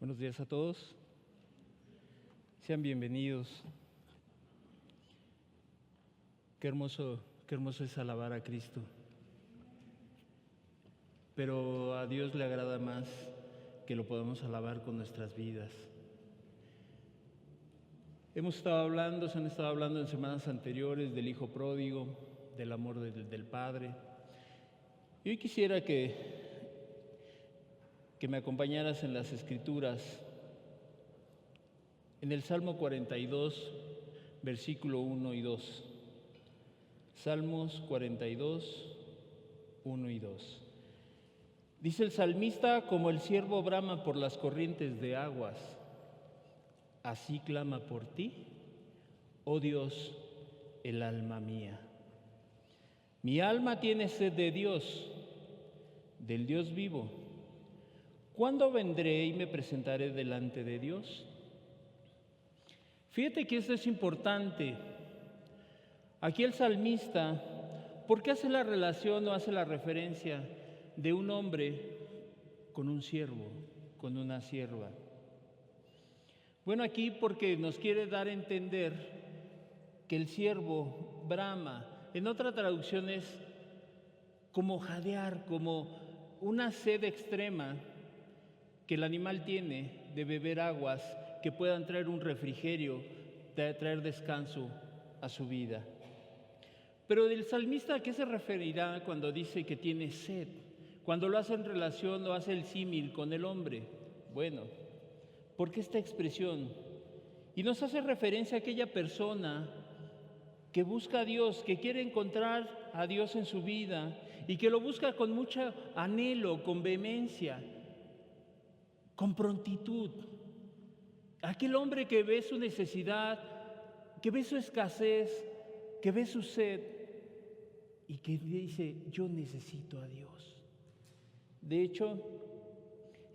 Buenos días a todos. Sean bienvenidos. Qué hermoso es alabar a Cristo. Pero a Dios le agrada más que lo podamos alabar con nuestras vidas. Se han estado hablando en semanas anteriores del Hijo Pródigo, del amor del Padre. Y hoy quisiera que me acompañaras en las Escrituras, en el Salmo 42, versículo 1 y 2. Salmos 42, 1 y 2. Dice el salmista: como el ciervo brama por las corrientes de aguas, así clama por ti, oh Dios, el alma mía. Mi alma tiene sed de Dios, del Dios vivo. ¿Cuándo vendré y me presentaré delante de Dios? Fíjate que esto es importante. Aquí el salmista, ¿por qué hace la relación o hace la referencia de un hombre con un siervo, con una sierva? Bueno, aquí porque nos quiere dar a entender que el siervo brama, en otra traducción es como jadear, como una sed extrema que el animal tiene de beber aguas que puedan traer un refrigerio, de traer descanso a su vida. Pero del salmista, ¿a qué se referirá cuando dice que tiene sed? Cuando lo hace en relación o hace el símil con el hombre. Bueno, ¿por qué esta expresión? Y nos hace referencia a aquella persona que busca a Dios, que quiere encontrar a Dios en su vida y que lo busca con mucho anhelo, con vehemencia, con prontitud. Aquel hombre que ve su necesidad, que ve su escasez, que ve su sed y que dice: yo necesito a Dios. De hecho,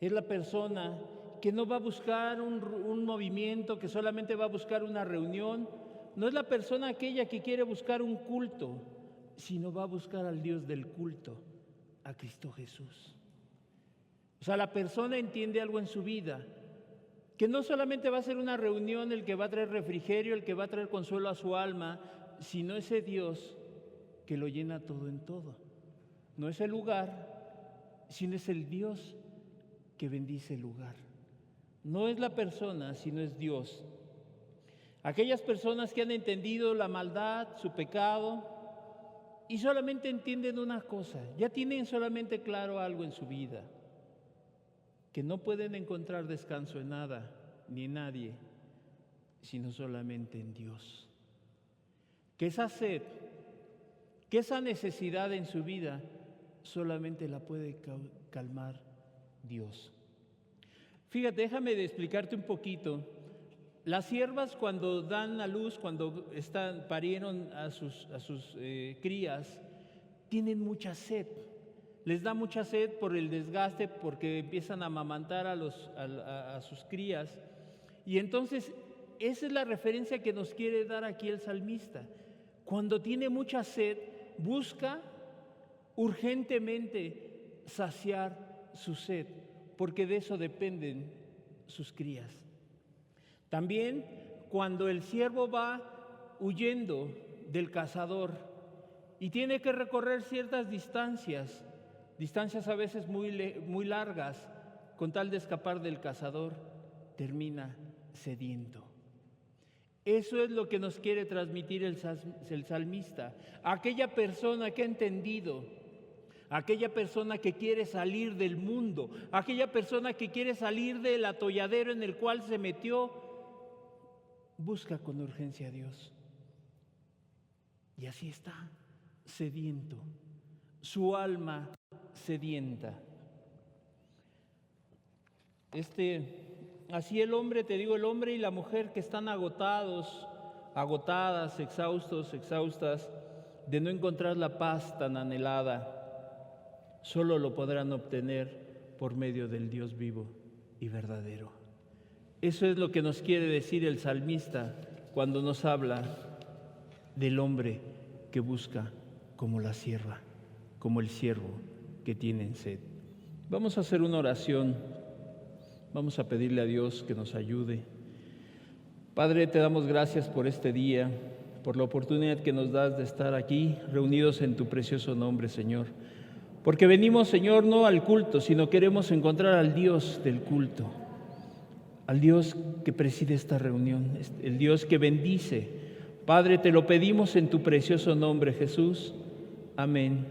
es la persona que no va a buscar un movimiento, que solamente va a buscar una reunión. No es la persona aquella que quiere buscar un culto, sino va a buscar al Dios del culto, a Cristo Jesús. O sea, la persona entiende algo en su vida, que no solamente va a ser una reunión el que va a traer refrigerio, el que va a traer consuelo a su alma, sino ese Dios que lo llena todo en todo. No es el lugar, sino es el Dios que bendice el lugar. No es la persona, sino es Dios. Aquellas personas que han entendido la maldad, su pecado, y solamente entienden una cosa, ya tienen solamente claro algo en su vida, que no pueden encontrar descanso en nada ni en nadie, sino solamente en Dios. Que esa sed, que esa necesidad en su vida, solamente la puede calmar Dios. Fíjate, déjame de explicarte un poquito. Las siervas, cuando dan a luz, cuando parieron a sus crías, tienen mucha sed. Les da mucha sed por el desgaste, porque empiezan a amamantar a sus crías. Y entonces, esa es la referencia que nos quiere dar aquí el salmista. Cuando tiene mucha sed, busca urgentemente saciar su sed, porque de eso dependen sus crías. También, cuando el siervo va huyendo del cazador y tiene que recorrer ciertas distancias a veces muy largas, con tal de escapar del cazador, termina sediento. Eso es lo que nos quiere transmitir el salmista. Aquella persona que ha entendido, aquella persona que quiere salir del mundo, aquella persona que quiere salir del atolladero en el cual se metió, busca con urgencia a Dios. Y así está, sediento, su alma sedienta. Así el hombre, te digo, el hombre y la mujer que están agotadas, exhaustas de no encontrar la paz tan anhelada, solo lo podrán obtener por medio del Dios vivo y verdadero. Eso es lo que nos quiere decir el salmista cuando nos habla del hombre que busca como la sierva, como el siervo que tiene sed. Vamos a hacer una oración Vamos a pedirle a Dios que nos ayude. Padre, te damos gracias por este día, por la oportunidad que nos das de estar aquí reunidos en tu precioso nombre, Señor. Porque venimos, Señor, no al culto, sino queremos encontrar al Dios del culto, al Dios que preside esta reunión, el Dios que bendice. Padre, te lo pedimos en tu precioso nombre, Jesús. Amén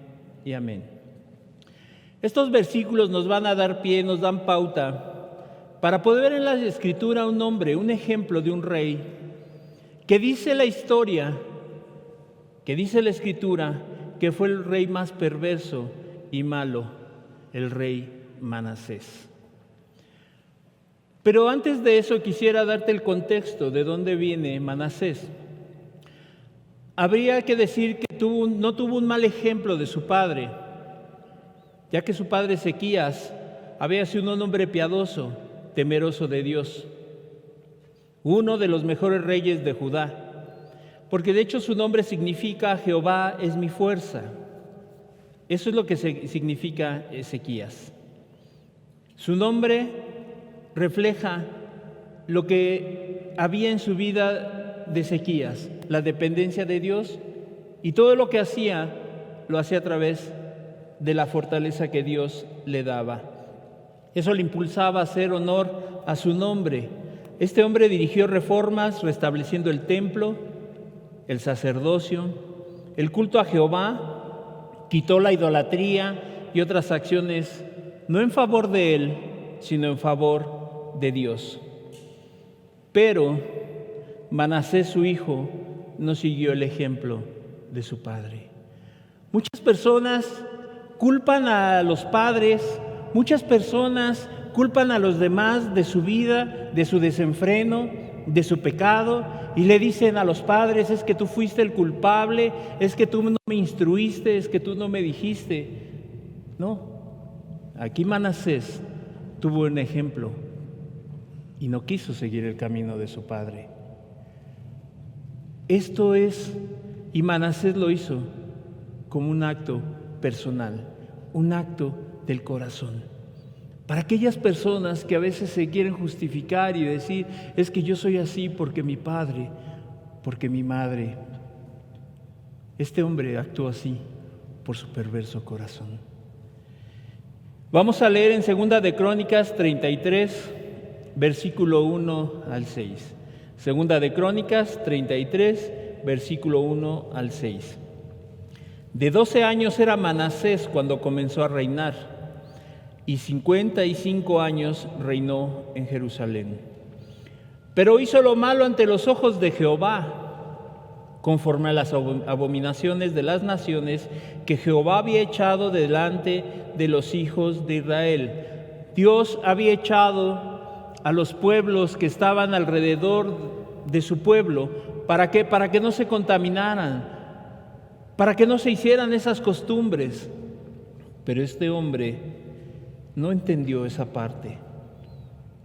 y amén. Estos versículos nos van a dar pie, nos dan pauta para poder ver en la Escritura un hombre, un ejemplo de un rey, que dice la historia, que dice la Escritura, que fue el rey más perverso y malo, el rey Manasés. Pero antes de eso quisiera darte el contexto de dónde viene Manasés. Habría que decir que no tuvo un mal ejemplo de su padre, ya que su padre Ezequías había sido un hombre piadoso, temeroso de Dios, uno de los mejores reyes de Judá, porque de hecho su nombre significa Jehová es mi fuerza. Eso es lo que significa Ezequías. Su nombre refleja lo que había en su vida de Ezequías, la dependencia de Dios, y todo lo que hacía, lo hacía a través de la fortaleza que Dios le daba. Eso le impulsaba a hacer honor a su nombre. Este hombre dirigió reformas restableciendo el templo, el sacerdocio, el culto a Jehová, quitó la idolatría y otras acciones, no en favor de él, sino en favor de Dios. Pero Manasés, su hijo, no siguió el ejemplo de su padre. Muchas personas culpan a los padres, muchas personas culpan a los demás de su vida, de su desenfreno, de su pecado, y le dicen a los padres: es que tú fuiste el culpable, es que tú no me instruiste, es que tú no me dijiste. No, aquí Manasés tuvo un ejemplo y no quiso seguir el camino de su padre. Esto es, y Manasés lo hizo como un acto personal, un acto del corazón. Para aquellas personas que a veces se quieren justificar y decir: es que yo soy así porque mi padre, porque mi madre. Este hombre actuó así por su perverso corazón. Vamos a leer en 2 de Crónicas 33, versículo 1 al 6. 2 de Crónicas 33, versículo 1 al 6. De 12 años era Manasés cuando comenzó a reinar, y 55 años reinó en Jerusalén. Pero hizo lo malo ante los ojos de Jehová, conforme a las abominaciones de las naciones que Jehová había echado delante de los hijos de Israel. Dios había echado a los pueblos que estaban alrededor de su pueblo. ¿Para qué? Para que no se contaminaran, para que no se hicieran esas costumbres. Pero este hombre no entendió esa parte,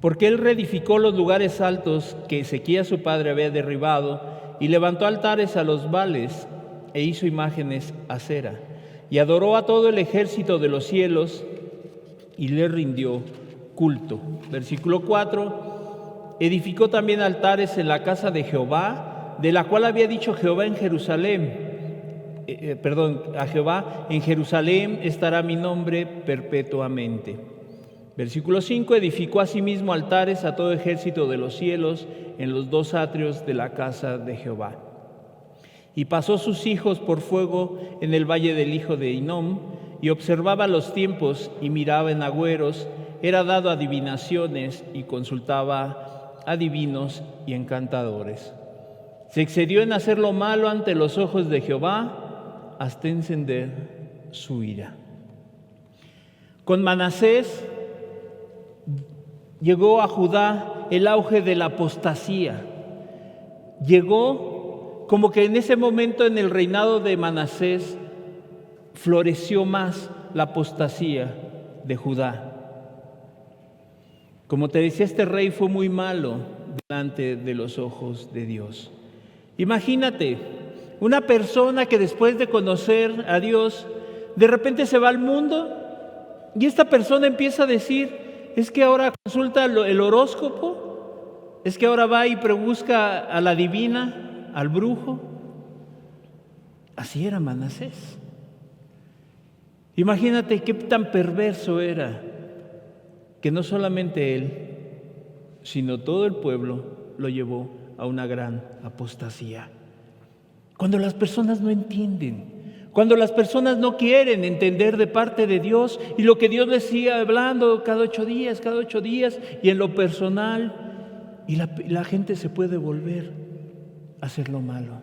porque él reedificó los lugares altos que Ezequías su padre había derribado, y levantó altares a los Baales, e hizo imágenes a Acera, y adoró a todo el ejército de los cielos, y le rindió culto. Versículo 4, edificó también altares en la casa de Jehová, de la cual había dicho Jehová en Jerusalén, a Jehová: en Jerusalén estará mi nombre perpetuamente. Versículo 5, edificó asimismo altares a todo ejército de los cielos en los 2 atrios de la casa de Jehová. Y pasó sus hijos por fuego en el valle del hijo de Hinnom, y observaba los tiempos y miraba en agüeros, era dado a adivinaciones y consultaba a divinos y encantadores. Se excedió en hacer lo malo ante los ojos de Jehová, hasta encender su ira. Con Manasés llegó a Judá el auge de la apostasía. Llegó como que en ese momento, en el reinado de Manasés, floreció más la apostasía de Judá. Como te decía, este rey fue muy malo delante de los ojos de Dios. Imagínate, una persona que después de conocer a Dios, de repente se va al mundo, y esta persona empieza a decir es que ahora consulta el horóscopo, es que ahora va y busca a la divina, al brujo. Así era Manasés. Imagínate qué tan perverso era, que no solamente él, sino todo el pueblo lo llevó a una gran apostasía. Cuando las personas no entienden, cuando las personas no quieren entender de parte de Dios y lo que Dios les sigue hablando cada 8 días y en lo personal, y la gente se puede volver a hacer lo malo.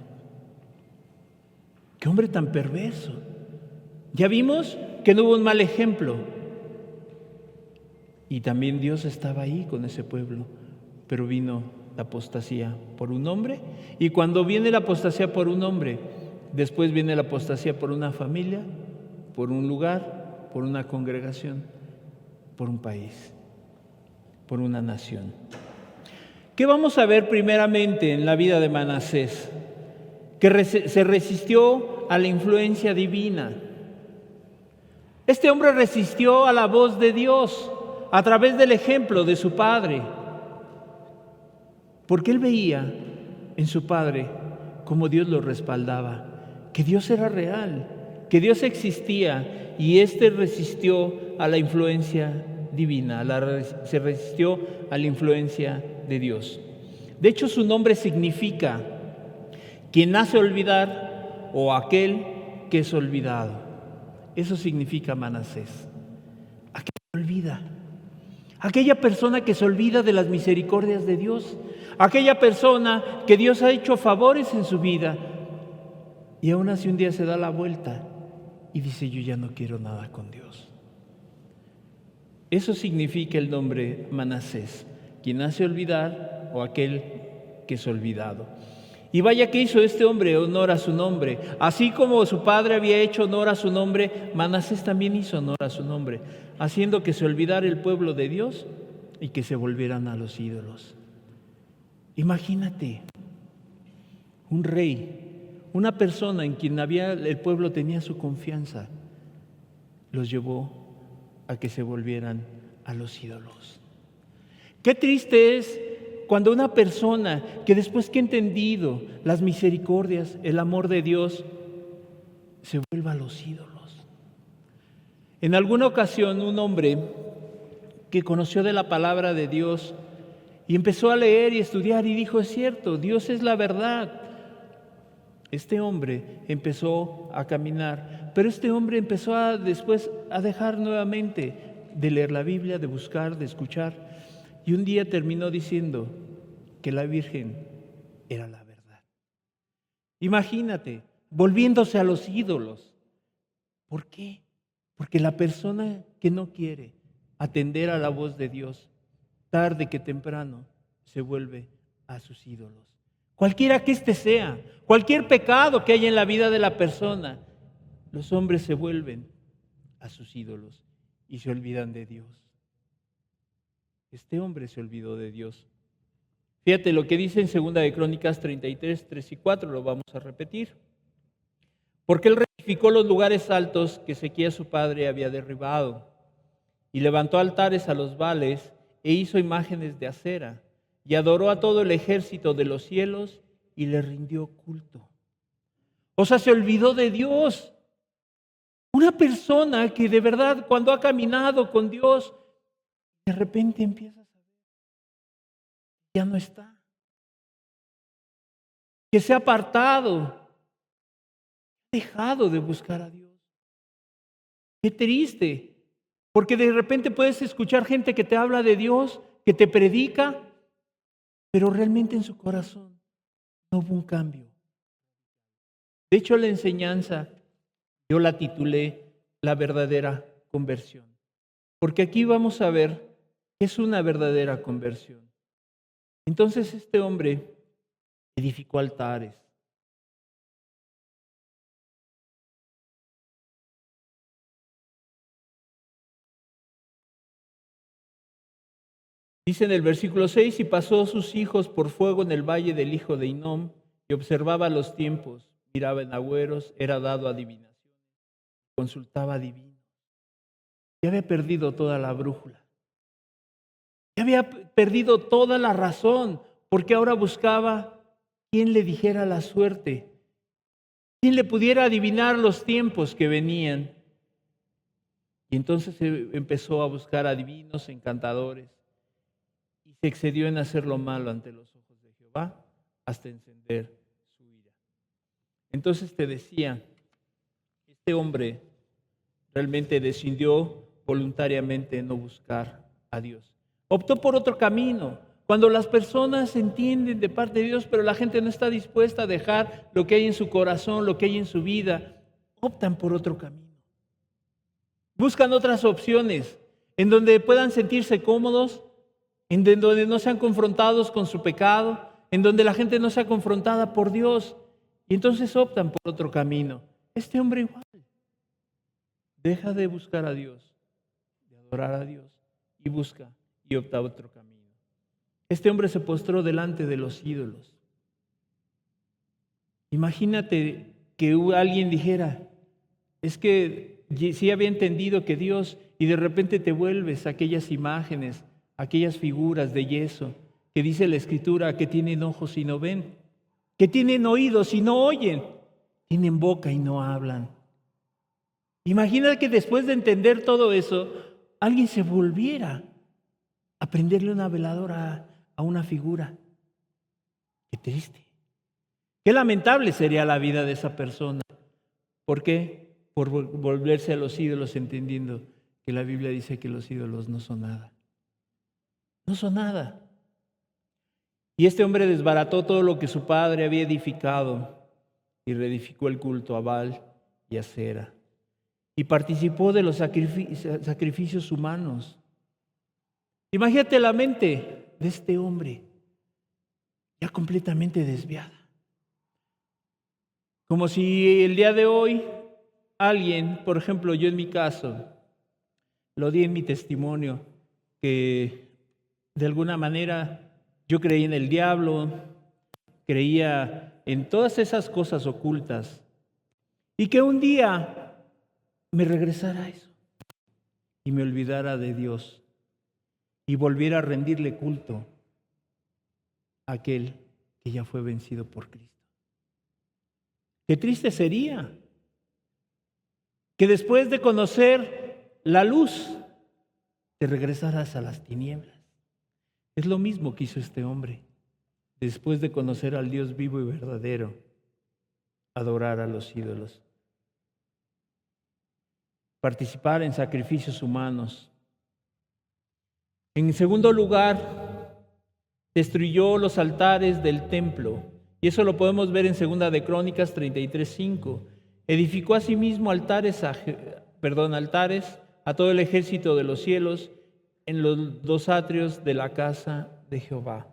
¡Qué hombre tan perverso! Ya vimos que no hubo un mal ejemplo. Y también Dios estaba ahí con ese pueblo, pero vino la apostasía por un hombre. Y cuando viene la apostasía por un hombre, después viene la apostasía por una familia, por un lugar, por una congregación, por un país, por una nación. ¿Qué vamos a ver primeramente en la vida de Manasés? Que se resistió a la influencia divina. Este hombre resistió a la voz de Dios a través del ejemplo de su padre, porque él veía en su padre cómo Dios lo respaldaba, que Dios era real, que Dios existía, y éste resistió a la influencia divina, se resistió a la influencia de Dios. De hecho, su nombre significa quien hace olvidar o aquel que es olvidado. Eso significa Manasés, aquel que olvida. Aquella persona que se olvida de las misericordias de Dios, aquella persona que Dios ha hecho favores en su vida y aún así un día se da la vuelta y dice: yo ya no quiero nada con Dios. Eso significa el nombre Manasés, quien hace olvidar o aquel que es olvidado. Y vaya que hizo este hombre honor a su nombre. Así como su padre había hecho honor a su nombre, Manasés también hizo honor a su nombre, haciendo que se olvidara el pueblo de Dios y que se volvieran a los ídolos. Imagínate, un rey, una persona en quien el pueblo tenía su confianza, los llevó a que se volvieran a los ídolos. Qué triste es cuando una persona que después que ha entendido las misericordias, el amor de Dios, se vuelva a los ídolos. En alguna ocasión un hombre que conoció de la palabra de Dios y empezó a leer y estudiar y dijo: es cierto, Dios es la verdad. Este hombre empezó a caminar, pero este hombre empezó después a dejar nuevamente de leer la Biblia, de buscar, de escuchar. Y un día terminó diciendo que la Virgen era la verdad. Imagínate, volviéndose a los ídolos. ¿Por qué? Porque la persona que no quiere atender a la voz de Dios, tarde que temprano, se vuelve a sus ídolos. Cualquiera que éste sea, cualquier pecado que haya en la vida de la persona, los hombres se vuelven a sus ídolos y se olvidan de Dios. Este hombre se olvidó de Dios. Fíjate lo que dice en 2 de Crónicas 33, 3 y 4, lo vamos a repetir. Porque él reedificó los lugares altos que Ezequías su padre había derribado, y levantó altares a los Baales, e hizo imágenes de acera, y adoró a todo el ejército de los cielos, y le rindió culto. O sea, se olvidó de Dios. Una persona que de verdad, cuando ha caminado con Dios, de repente empieza a saber que ya no está, que se ha apartado, ha dejado de buscar a Dios. Qué triste, porque de repente puedes escuchar gente que te habla de Dios, que te predica, pero realmente en su corazón no hubo un cambio. De hecho, la enseñanza yo la titulé La verdadera conversión, porque aquí vamos a ver qué es una verdadera conversión. Entonces este hombre edificó altares. Dice en el versículo 6: y pasó sus hijos por fuego en el valle del hijo de Hinnom, y observaba los tiempos, miraba en agüeros, era dado a adivinación, consultaba divinos. Ya había perdido toda la brújula. Ya había perdido toda la razón, porque ahora buscaba quien le dijera la suerte, quien le pudiera adivinar los tiempos que venían. Y entonces empezó a buscar adivinos, encantadores, y se excedió en hacer lo malo ante los ojos de Jehová hasta encender su ira. Entonces te decía, este hombre realmente decidió voluntariamente no buscar a Dios. Optó por otro camino. Cuando las personas entienden de parte de Dios, pero la gente no está dispuesta a dejar lo que hay en su corazón, lo que hay en su vida, optan por otro camino. Buscan otras opciones en donde puedan sentirse cómodos, en donde no sean confrontados con su pecado, en donde la gente no sea confrontada por Dios. Y entonces optan por otro camino. Este hombre igual. Deja de buscar a Dios, de adorar a Dios, y busca y opta otro camino. Este hombre se postró delante de los ídolos. Imagínate que alguien dijera, es que sí había entendido que Dios, y de repente te vuelves a aquellas imágenes, aquellas figuras de yeso, que dice la Escritura que tienen ojos y no ven, que tienen oídos y no oyen, tienen boca y no hablan. Imagina que después de entender todo eso, alguien se volviera a prenderle una veladora a una figura. Qué triste. Qué lamentable sería la vida de esa persona. ¿Por qué? Por volverse a los ídolos, entendiendo que la Biblia dice que los ídolos no son nada. No son nada. Y este hombre desbarató todo lo que su padre había edificado y reedificó el culto a Baal y a Asera. Y participó de los sacrificios humanos. Imagínate la mente de este hombre, ya completamente desviada. Como si el día de hoy alguien, por ejemplo, yo en mi caso, lo di en mi testimonio, que de alguna manera yo creí en el diablo, creía en todas esas cosas ocultas, y que un día me regresara a eso y me olvidara de Dios y volviera a rendirle culto a aquel que ya fue vencido por Cristo. Qué triste sería que después de conocer la luz te regresaras a las tinieblas. Es lo mismo que hizo este hombre. Después de conocer al Dios vivo y verdadero, adorar a los ídolos. Participar en sacrificios humanos. En segundo lugar, destruyó los altares del templo. Y eso lo podemos ver en 2 de Crónicas 33:5. Edificó asimismo altares a todo el ejército de los cielos en los 2 atrios de la casa de Jehová.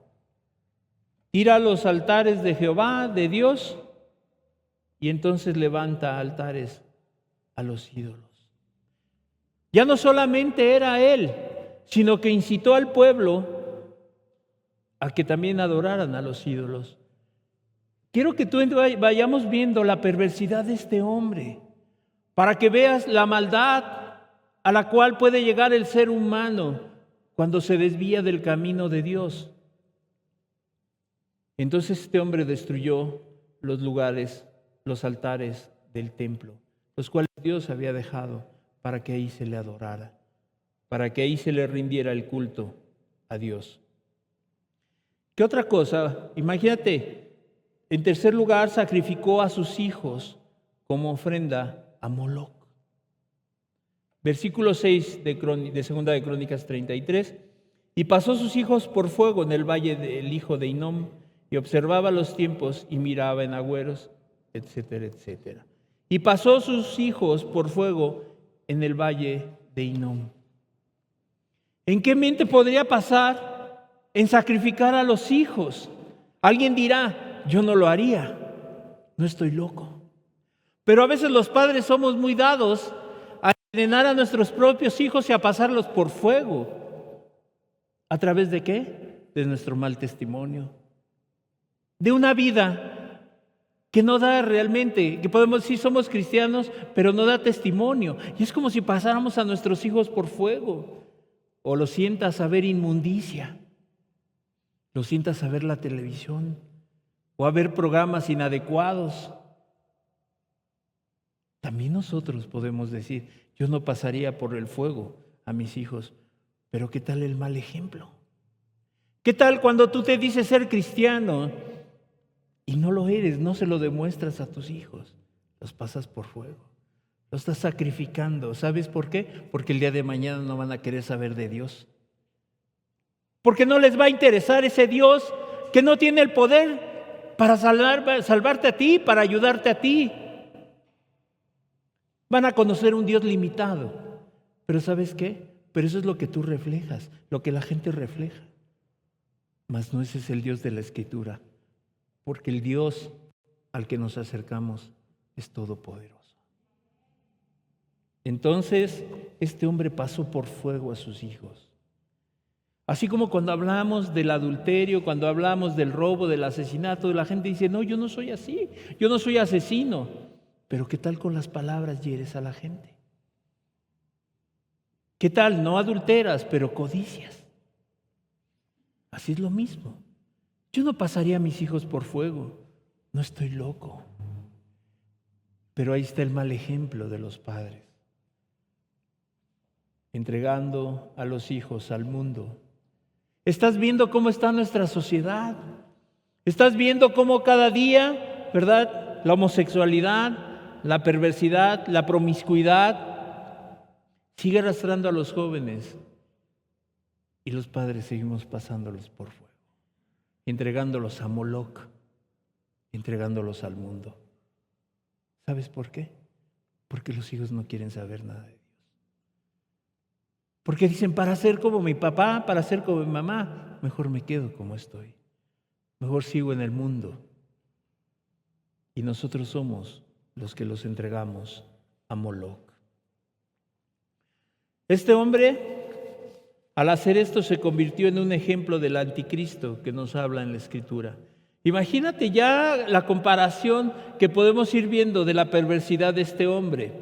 Tira los altares de Jehová, de Dios, y entonces levanta altares a los ídolos. Ya no solamente era él, sino que incitó al pueblo a que también adoraran a los ídolos. Quiero que tú vayamos viendo la perversidad de este hombre, para que veas la maldad a la cual puede llegar el ser humano cuando se desvía del camino de Dios. Entonces este hombre destruyó los lugares, los altares del templo, los cuales Dios había dejado para que ahí se le adorara, para que ahí se le rindiera el culto a Dios. ¿Qué otra cosa? Imagínate, en tercer lugar, sacrificó a sus hijos como ofrenda a Moloc. Versículo 6 de 2 de Crónicas 33. Y pasó sus hijos por fuego en el valle del hijo de Hinnom, y observaba los tiempos y miraba en agüeros, etcétera, etcétera. Y pasó sus hijos por fuego en el valle de Hinnom. ¿En qué mente podría pasar en sacrificar a los hijos? Alguien dirá, yo no lo haría, no estoy loco. Pero a veces los padres somos muy dados a envenenar a nuestros propios hijos y a pasarlos por fuego. ¿A través de qué? De nuestro mal testimonio. De una vida que no da realmente, que podemos decir somos cristianos, pero no da testimonio. Y es como si pasáramos a nuestros hijos por fuego. o lo sientas a ver inmundicia, lo sientas a ver la televisión o a ver programas inadecuados. También nosotros podemos decir, yo no pasaría por el fuego a mis hijos, pero ¿qué tal el mal ejemplo? ¿Qué tal cuando tú te dices ser cristiano y no lo eres, no se lo demuestras a tus hijos? Los pasas por fuego, los estás sacrificando. ¿Sabes por qué? Porque el día de mañana no van a querer saber de Dios. Porque no les va a interesar ese Dios que no tiene el poder para salvarte a ti, para ayudarte a ti. Van a conocer un Dios limitado. Pero ¿sabes qué? Pero eso es lo que tú reflejas, lo que la gente refleja. Mas no ese es el Dios de la Escritura, porque el Dios al que nos acercamos es todopoderoso. Entonces, este hombre pasó por fuego a sus hijos. Así como cuando hablamos del adulterio, cuando hablamos del robo, del asesinato, la gente dice, no, yo no soy así, yo no soy asesino. Pero ¿qué tal con las palabras hieres a la gente? ¿Qué tal? No adulteras, pero codicias. Así es lo mismo. Yo no pasaría a mis hijos por fuego, no estoy loco. Pero ahí está el mal ejemplo de los padres, entregando a los hijos al mundo. Estás viendo cómo está nuestra sociedad. Estás viendo cómo cada día, ¿verdad? La homosexualidad, la perversidad, la promiscuidad sigue arrastrando a los jóvenes y los padres seguimos pasándolos por fuego, entregándolos a Moloc, entregándolos al mundo. ¿Sabes por qué? Porque los hijos no quieren saber nada de Dios. Porque dicen, para ser como mi papá, para ser como mi mamá, mejor me quedo como estoy. Mejor sigo en el mundo. Y nosotros somos los que los entregamos a Moloc. Este hombre, al hacer esto, se convirtió en un ejemplo del anticristo que nos habla en la Escritura. Imagínate ya la comparación que podemos ir viendo de la perversidad de este hombre.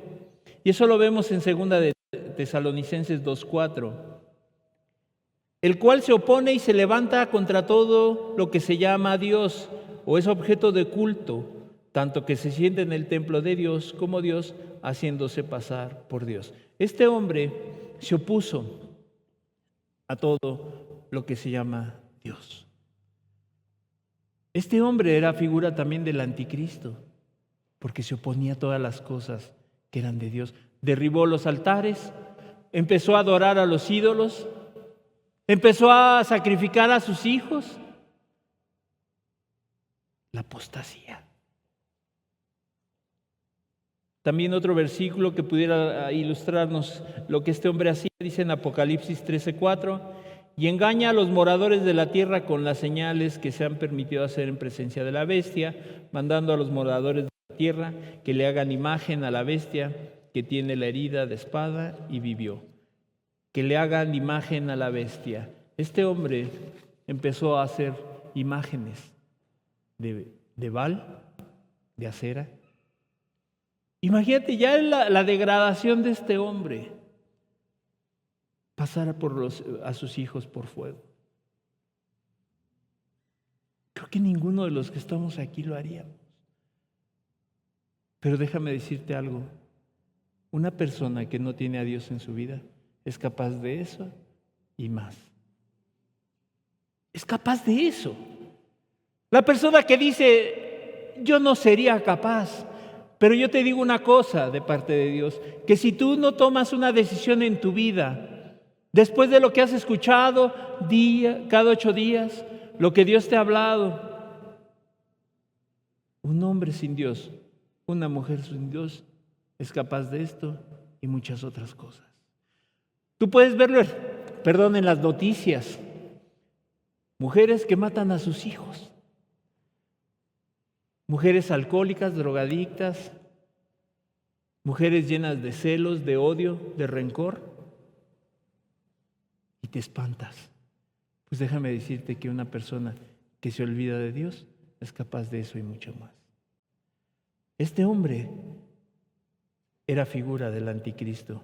Y eso lo vemos en 2 de Tesalonicenses 2:4. El cual se opone y se levanta contra todo lo que se llama Dios o es objeto de culto, tanto que se siente en el templo de Dios como Dios, haciéndose pasar por Dios. Este hombre se opuso a todo lo que se llama Dios. Este hombre era figura también del anticristo, porque se oponía a todas las cosas que eran de Dios. Derribó los altares, empezó a adorar a los ídolos, empezó a sacrificar a sus hijos. La apostasía. También otro versículo que pudiera ilustrarnos lo que este hombre hacía, dice en Apocalipsis 13:4, y engaña a los moradores de la tierra con las señales que se han permitido hacer en presencia de la bestia, mandando a los moradores de la tierra que le hagan imagen a la bestia que tiene la herida de espada y vivió. Que le hagan imagen a la bestia. Este hombre empezó a hacer imágenes de Baal, de Acera. Imagínate ya la degradación de este hombre. Pasar a sus hijos por fuego. Creo que ninguno de los que estamos aquí lo haríamos. Pero déjame decirte algo. Una persona que no tiene a Dios en su vida es capaz de eso y más. Es capaz de eso. La persona que dice, yo no sería capaz, pero yo te digo una cosa de parte de Dios, que si tú no tomas una decisión en tu vida, después de lo que has escuchado cada 8 días, lo que Dios te ha hablado, un hombre sin Dios, una mujer sin Dios, es capaz de esto y muchas otras cosas. Tú puedes verlo, en las noticias. Mujeres que matan a sus hijos. Mujeres alcohólicas, drogadictas. Mujeres llenas de celos, de odio, de rencor. Y te espantas. Pues déjame decirte que una persona que se olvida de Dios es capaz de eso y mucho más. Este hombre era figura del anticristo.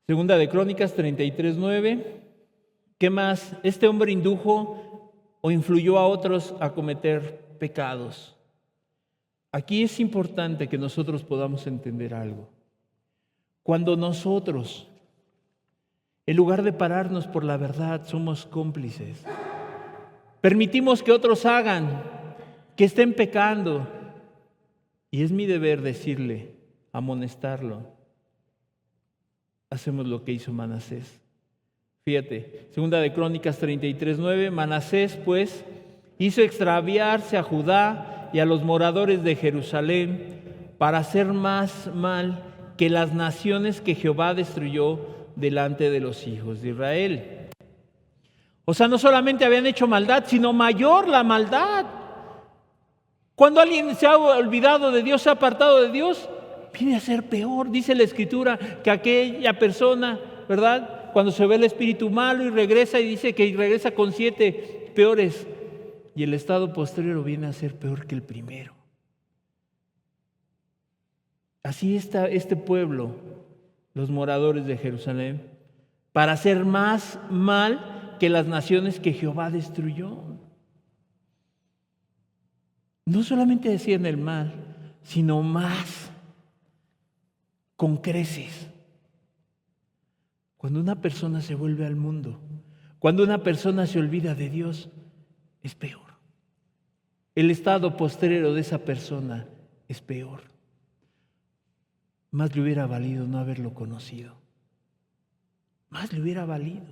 Segunda de Crónicas 33:9. ¿Qué más? Este hombre indujo o influyó a otros a cometer pecados. Aquí es importante que nosotros podamos entender algo. Cuando nosotros, en lugar de pararnos por la verdad, somos cómplices, permitimos que otros hagan, que estén pecando, y es mi deber decirle, amonestarlo, hacemos lo que hizo Manasés. Fíjate, segunda de Crónicas 33:9, Manasés pues hizo extraviarse a Judá y a los moradores de Jerusalén para hacer más mal que las naciones que Jehová destruyó delante de los hijos de Israel. O sea, no solamente habían hecho maldad, sino mayor la maldad. Cuando alguien se ha olvidado de Dios, se ha apartado de Dios, viene a ser peor. Dice la Escritura que aquella persona, ¿verdad?, cuando se ve el espíritu malo y regresa, y dice que regresa con 7 peores, y el estado posterior viene a ser peor que el primero. Así está este pueblo, los moradores de Jerusalén, para hacer más mal que las naciones que Jehová destruyó. No solamente decían el mal, sino más, con creces. Cuando una persona se vuelve al mundo, cuando una persona se olvida de Dios, es peor. El estado postrero de esa persona es peor. Más le hubiera valido no haberlo conocido. Más le hubiera valido.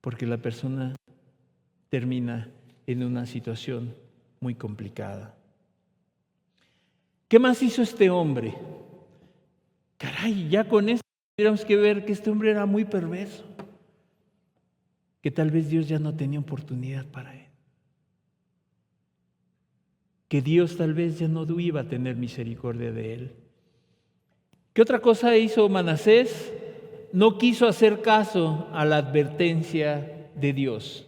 Porque la persona termina en una situación muy complicada. ¿Qué más hizo este hombre? Caray, ya con esto tendríamos que ver que este hombre era muy perverso, que tal vez Dios ya no tenía oportunidad para él, que Dios tal vez ya no iba a tener misericordia de él. ¿Qué otra cosa hizo Manasés? No quiso hacer caso a la advertencia de Dios.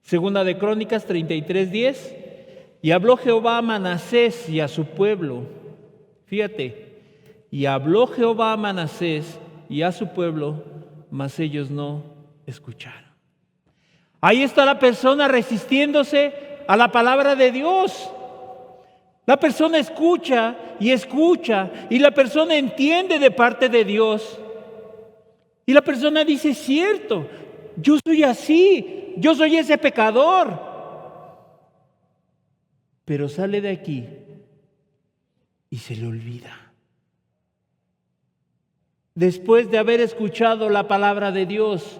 Segunda de Crónicas 33:10. Y habló Jehová a Manasés y a su pueblo. Fíjate, y habló Jehová a Manasés y a su pueblo, mas ellos no escucharon. Ahí está la persona resistiéndose a la palabra de Dios. La persona escucha y la persona entiende de parte de Dios. Y la persona dice, cierto, yo soy así, yo soy ese pecador. Pero sale de aquí y se le olvida. Después de haber escuchado la palabra de Dios,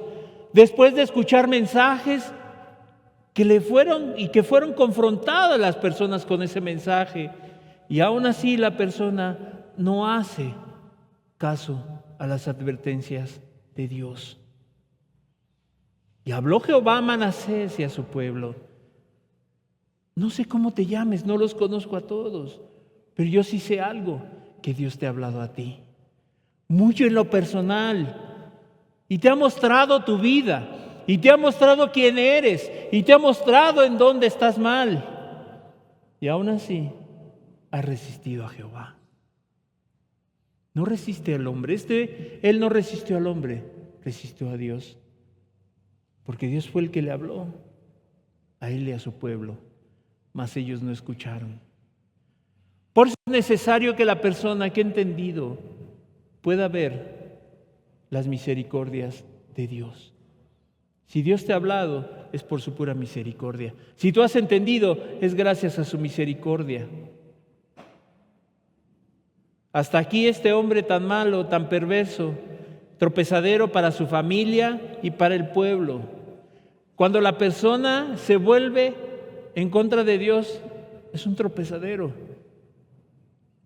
después de escuchar mensajes que fueron confrontadas las personas con ese mensaje, y aún así la persona no hace caso a las advertencias de Dios. Y habló Jehová a Manasés y a su pueblo. No sé cómo te llames, no los conozco a todos, pero yo sí sé algo, que Dios te ha hablado a ti, mucho en lo personal, y te ha mostrado tu vida, y te ha mostrado quién eres, y te ha mostrado en dónde estás mal, y aún así has resistido a Jehová. No resiste al hombre, él no resistió al hombre, resistió a Dios, porque Dios fue el que le habló a él y a su pueblo. Mas ellos no escucharon. Por eso es necesario que la persona que ha entendido pueda ver las misericordias de Dios. Si Dios te ha hablado, es por su pura misericordia. Si tú has entendido, es gracias a su misericordia. Hasta aquí este hombre tan malo, tan perverso, tropezadero para su familia y para el pueblo. Cuando la persona se vuelve en contra de Dios, es un tropezadero,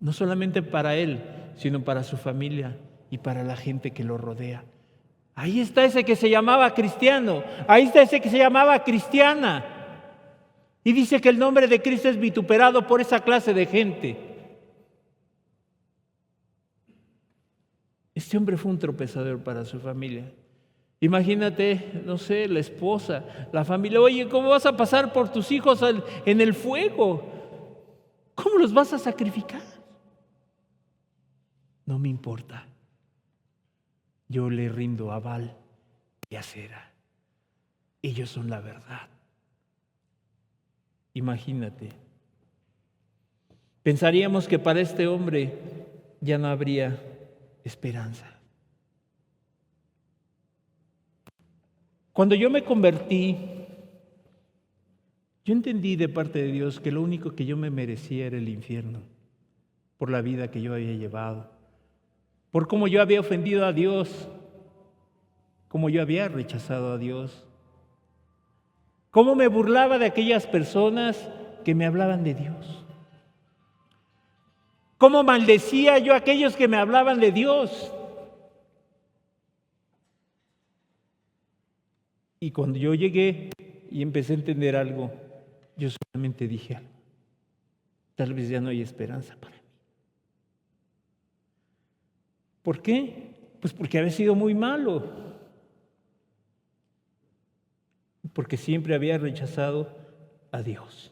no solamente para él, sino para su familia y para la gente que lo rodea. Ahí está ese que se llamaba cristiano, ahí está ese que se llamaba cristiana, y dice que el nombre de Cristo es vituperado por esa clase de gente. Este hombre fue un tropezador para su familia. Imagínate, no sé, la esposa, la familia. Oye, ¿cómo vas a pasar por tus hijos en el fuego? ¿Cómo los vas a sacrificar? No me importa. yo le rindo a Baal y a Acera. Ellos son la verdad. Imagínate. Pensaríamos que para este hombre ya no habría esperanza. Cuando yo me convertí, yo entendí de parte de Dios que lo único que yo me merecía era el infierno, por la vida que yo había llevado, por cómo yo había ofendido a Dios, cómo yo había rechazado a Dios, cómo me burlaba de aquellas personas que me hablaban de Dios, cómo maldecía yo a aquellos que me hablaban de Dios. Y cuando yo llegué y empecé a entender algo, yo solamente dije, tal vez ya no hay esperanza para mí. ¿Por qué? Pues porque había sido muy malo. Porque siempre había rechazado a Dios.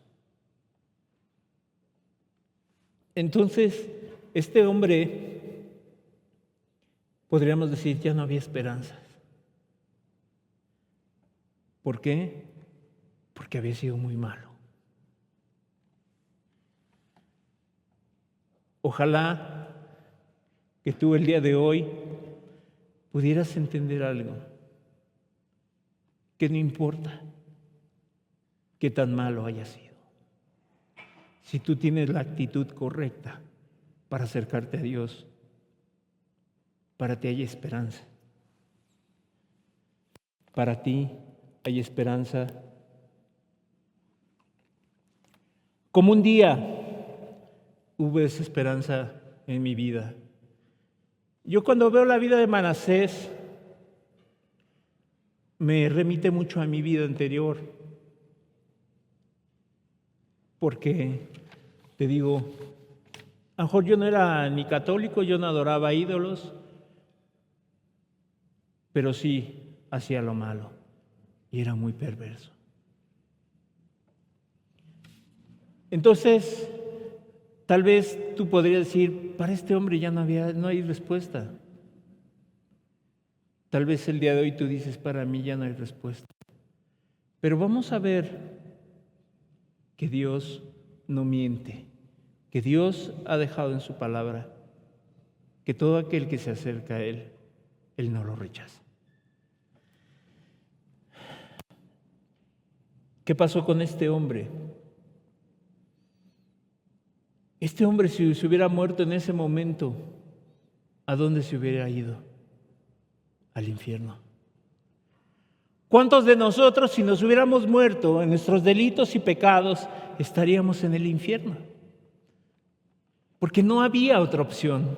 Entonces, este hombre, podríamos decir, ya no había esperanza. ¿Por qué? Porque había sido muy malo. Ojalá que tú el día de hoy pudieras entender algo, que no importa qué tan malo haya sido. Si tú tienes la actitud correcta para acercarte a Dios, para ti hay esperanza. Para ti hay esperanza. Como un día hubo esa esperanza en mi vida. Yo cuando veo la vida de Manasés, me remite mucho a mi vida anterior. Porque, te digo, a lo mejor yo no era ni católico, yo no adoraba ídolos, pero sí hacía lo malo y era muy perverso. Entonces, tal vez tú podrías decir, para este hombre ya no hay respuesta. Tal vez el día de hoy tú dices, para mí ya no hay respuesta. Pero vamos a ver que Dios no miente, que Dios ha dejado en su palabra que todo aquel que se acerca a Él, Él no lo rechaza. ¿Qué pasó con este hombre? Este hombre, si se hubiera muerto en ese momento, ¿a dónde se hubiera ido? Al infierno. ¿Cuántos de nosotros, si nos hubiéramos muerto en nuestros delitos y pecados, estaríamos en el infierno? Porque no había otra opción.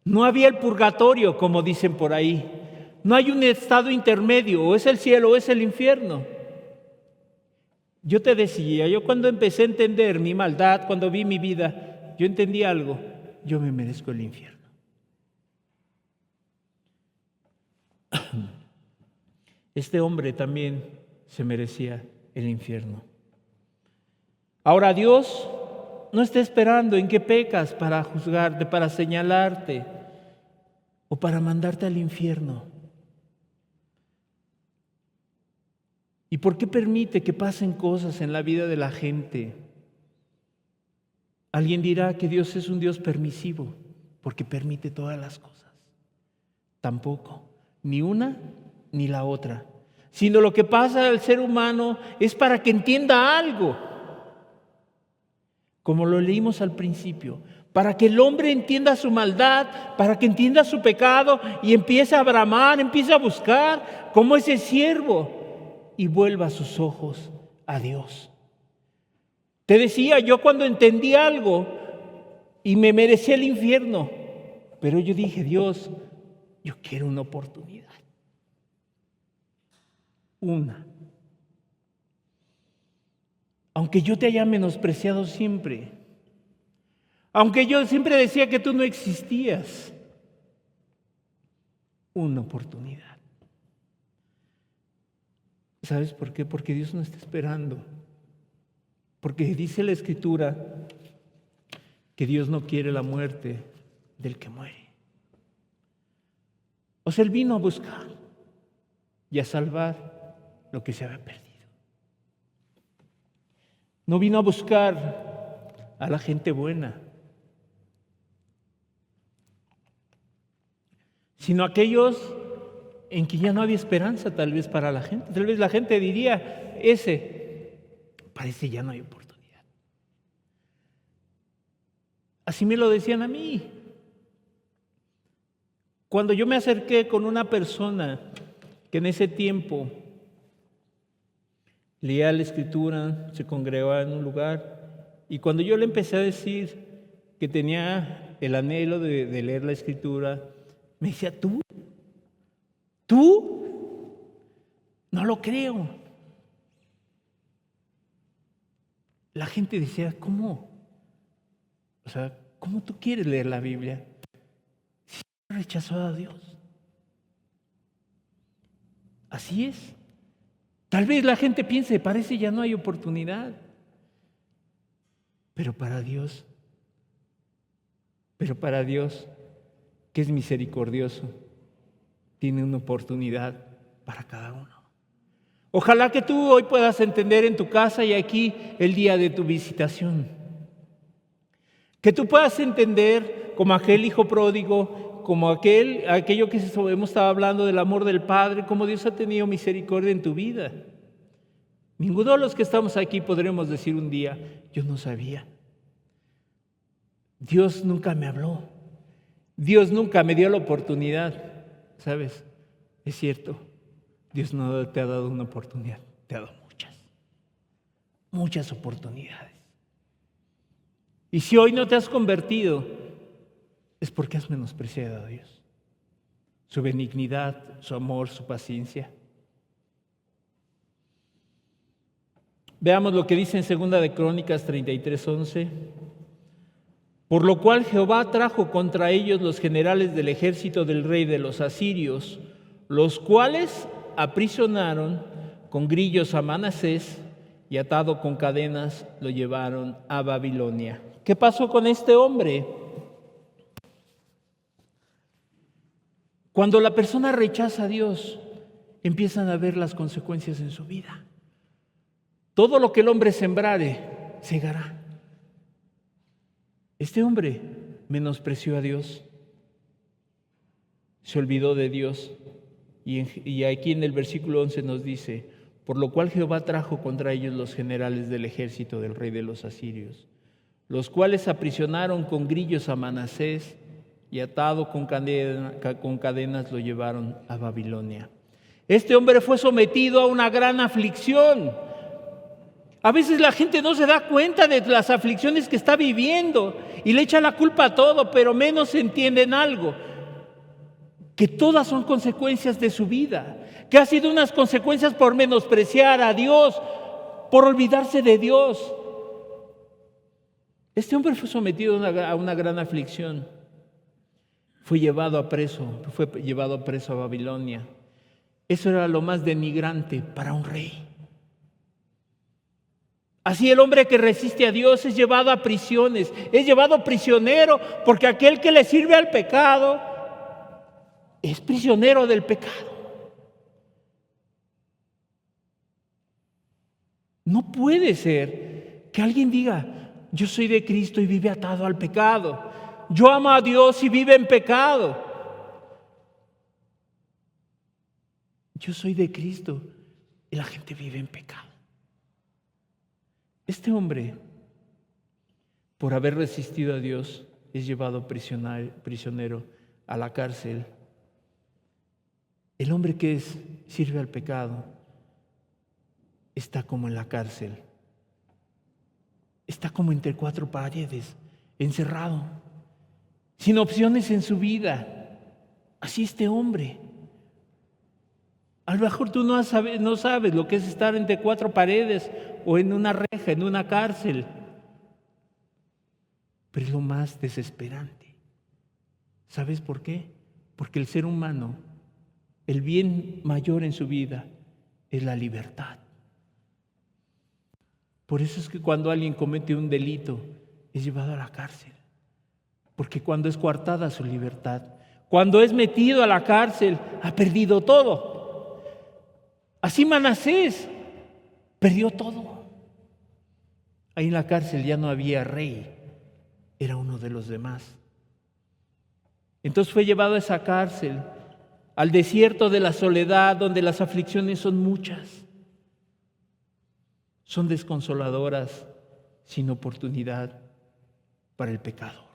No había el purgatorio, como dicen por ahí. No hay un estado intermedio, o es el cielo o es el infierno. Yo te decía, yo cuando empecé a entender mi maldad, cuando vi mi vida, yo entendí algo, yo me merezco el infierno. Este hombre también se merecía el infierno. Ahora Dios no está esperando en qué pecas para juzgarte, para señalarte o para mandarte al infierno. ¿Y por qué permite que pasen cosas en la vida de la gente? Alguien dirá que Dios es un Dios permisivo porque permite todas las cosas. Tampoco, ni una ni la otra. Sino lo que pasa al ser humano es para que entienda algo. Como lo leímos al principio, para que el hombre entienda su maldad, para que entienda su pecado y empiece a bramar, empiece a buscar como ese siervo y vuelva sus ojos a Dios. Te decía, yo cuando entendí algo y me merecía el infierno, pero yo dije, Dios, yo quiero una oportunidad. Una. Aunque yo te haya menospreciado siempre, aunque yo siempre decía que tú no existías, una oportunidad. ¿Sabes por qué? Porque Dios no está esperando. Porque dice la Escritura que Dios no quiere la muerte del que muere. O sea, Él vino a buscar y a salvar lo que se había perdido. No vino a buscar a la gente buena, sino aquellos en que ya no había esperanza tal vez para la gente. Tal vez la gente diría, parece ya no hay oportunidad. Así me lo decían a mí. Cuando yo me acerqué con una persona que en ese tiempo leía la Escritura, se congregaba en un lugar, y cuando yo le empecé a decir que tenía el anhelo de leer la Escritura, me decía, ¿tú? No lo creo. La gente decía, ¿cómo? O sea, ¿cómo tú quieres leer la Biblia si has rechazado a Dios? Así es. Tal vez la gente piense, parece ya no hay oportunidad. Pero para Dios, que es misericordioso, tiene una oportunidad para cada uno. Ojalá que tú hoy puedas entender en tu casa y aquí el día de tu visitación. Que tú puedas entender como aquel hijo pródigo, como aquello que hemos estado hablando del amor del Padre, como Dios ha tenido misericordia en tu vida. Ninguno de los que estamos aquí podremos decir un día, yo no sabía. Dios nunca me habló. Dios nunca me dio la oportunidad. ¿Sabes? Es cierto, Dios no te ha dado una oportunidad, te ha dado muchas oportunidades. Y si hoy no te has convertido, es porque has menospreciado a Dios, su benignidad, su amor, su paciencia. Veamos lo que dice en 2 de Crónicas 33:11. Por lo cual Jehová trajo contra ellos los generales del ejército del rey de los asirios, los cuales aprisionaron con grillos a Manasés y atado con cadenas lo llevaron a Babilonia. ¿Qué pasó con este hombre? Cuando la persona rechaza a Dios, empiezan a ver las consecuencias en su vida. Todo lo que el hombre sembrare, segará. Este hombre menospreció a Dios, se olvidó de Dios, y aquí en el versículo 11 nos dice, por lo cual Jehová trajo contra ellos los generales del ejército del rey de los asirios, los cuales aprisionaron con grillos a Manasés y atado con cadenas lo llevaron a Babilonia. Este hombre fue sometido a una gran aflicción. A veces la gente no se da cuenta de las aflicciones que está viviendo y le echa la culpa a todo, pero menos entienden algo, que todas son consecuencias de su vida, que ha sido unas consecuencias por menospreciar a Dios, por olvidarse de Dios. Este hombre fue sometido a una gran aflicción, fue llevado a preso a Babilonia. Eso era lo más denigrante para un rey. Así el hombre que resiste a Dios es llevado a prisiones, es llevado prisionero, porque aquel que le sirve al pecado es prisionero del pecado. No puede ser que alguien diga, yo soy de Cristo y vive atado al pecado. Yo amo a Dios y vive en pecado. Yo soy de Cristo y la gente vive en pecado. Este hombre, por haber resistido a Dios, es llevado prisionero a la cárcel. El hombre que sirve al pecado está como en la cárcel. Está como entre cuatro paredes, encerrado, sin opciones en su vida. Así este hombre. A lo mejor tú no sabes lo que es estar entre cuatro paredes o en una reja, en una cárcel. Pero es lo más desesperante. ¿Sabes por qué? Porque el ser humano, el bien mayor en su vida es la libertad. Por eso es que cuando alguien comete un delito es llevado a la cárcel. Porque cuando es coartada su libertad, Cuando es metido a la cárcel, ha perdido todo. Así Manasés perdió todo. Ahí en la cárcel ya no había rey, era uno de los demás. Entonces fue llevado a esa cárcel, al desierto de la soledad, donde las aflicciones son muchas, son desconsoladoras, sin oportunidad para el pecador.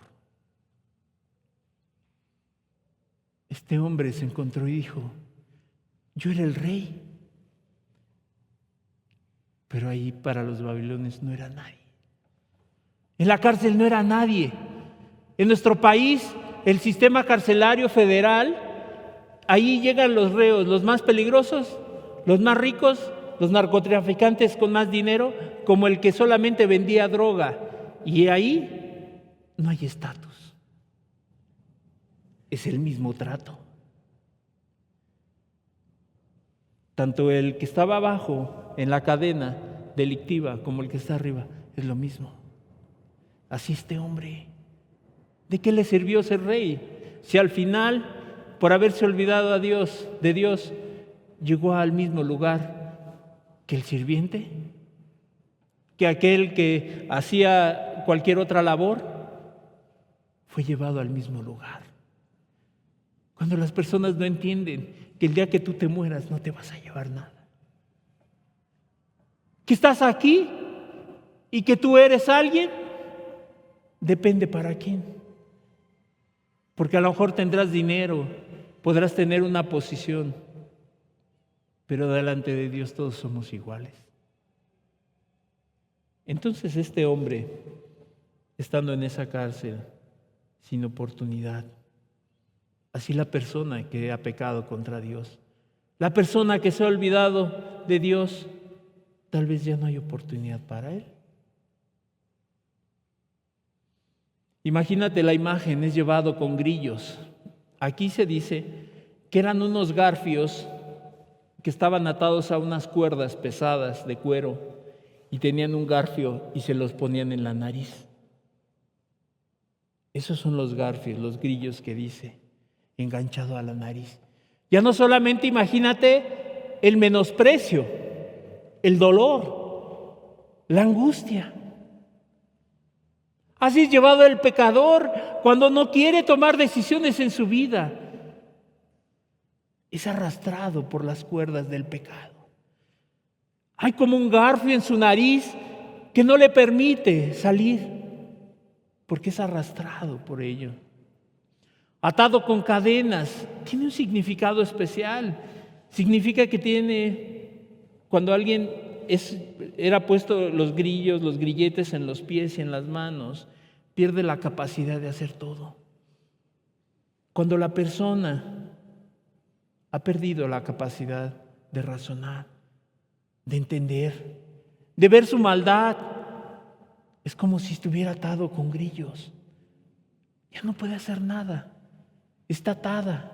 Este hombre se encontró y dijo: yo era el rey. Pero ahí para los babilonios no era nadie. En la cárcel no era nadie. En nuestro país, el sistema carcelario federal, ahí llegan los reos, los más peligrosos, los más ricos, los narcotraficantes con más dinero, como el que solamente vendía droga. Y ahí no hay estatus. Es el mismo trato. Tanto el que estaba abajo en la cadena delictiva como el que está arriba es lo mismo. Así este hombre, ¿de qué le sirvió ser rey? Si al final, por haberse olvidado de Dios, llegó al mismo lugar que el sirviente, que aquel que hacía cualquier otra labor, fue llevado al mismo lugar. Cuando las personas no entienden que el día que tú te mueras no te vas a llevar nada, que estás aquí y que tú eres alguien, depende para quién. Porque a lo mejor tendrás dinero, podrás tener una posición, pero delante de Dios todos somos iguales. Entonces este hombre, estando en esa cárcel, sin oportunidad, así la persona que ha pecado contra Dios, la persona que se ha olvidado de Dios, tal vez ya no hay oportunidad para él. Imagínate la imagen, es llevado con grillos. Aquí se dice que eran unos garfios que estaban atados a unas cuerdas pesadas de cuero y tenían un garfio y se los ponían en la nariz. Esos son los garfios, los grillos que dice, enganchado a la nariz. Ya no solamente imagínate el menosprecio, el dolor, la angustia. Así es llevado el pecador cuando no quiere tomar decisiones en su vida. Es arrastrado por las cuerdas del pecado. Hay como un garfio en su nariz que no le permite salir, porque es arrastrado por ello. Atado con cadenas, tiene un significado especial. Significa que cuando alguien era puesto los grillos, los grilletes en los pies y en las manos, pierde la capacidad de hacer todo. Cuando la persona ha perdido la capacidad de razonar, de entender, de ver su maldad, es como si estuviera atado con grillos. Ya no puede hacer nada. Está atada.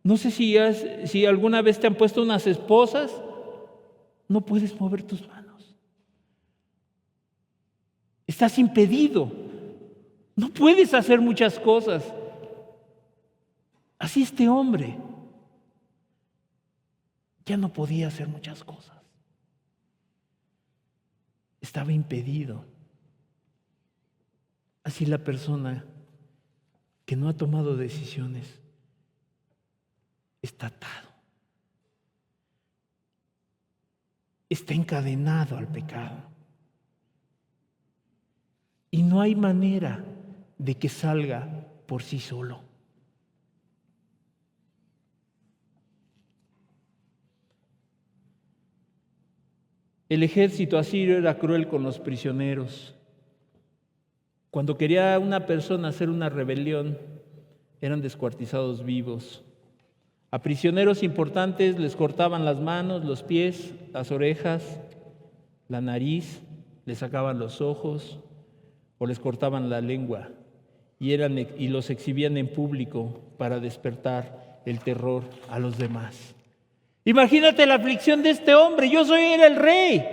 No sé si alguna vez te han puesto unas esposas, no puedes mover tus manos. Estás impedido. No puedes hacer muchas cosas. Así este hombre ya no podía hacer muchas cosas. Estaba impedido. Así la persona que no ha tomado decisiones está atado. Está encadenado al pecado. Y no hay manera de que salga por sí solo. El ejército asirio era cruel con los prisioneros. Cuando quería una persona hacer una rebelión, eran descuartizados vivos. A prisioneros importantes les cortaban las manos, los pies, las orejas, la nariz, les sacaban los ojos o les cortaban la lengua y los exhibían en público para despertar el terror a los demás. Imagínate la aflicción de este hombre. Era el rey.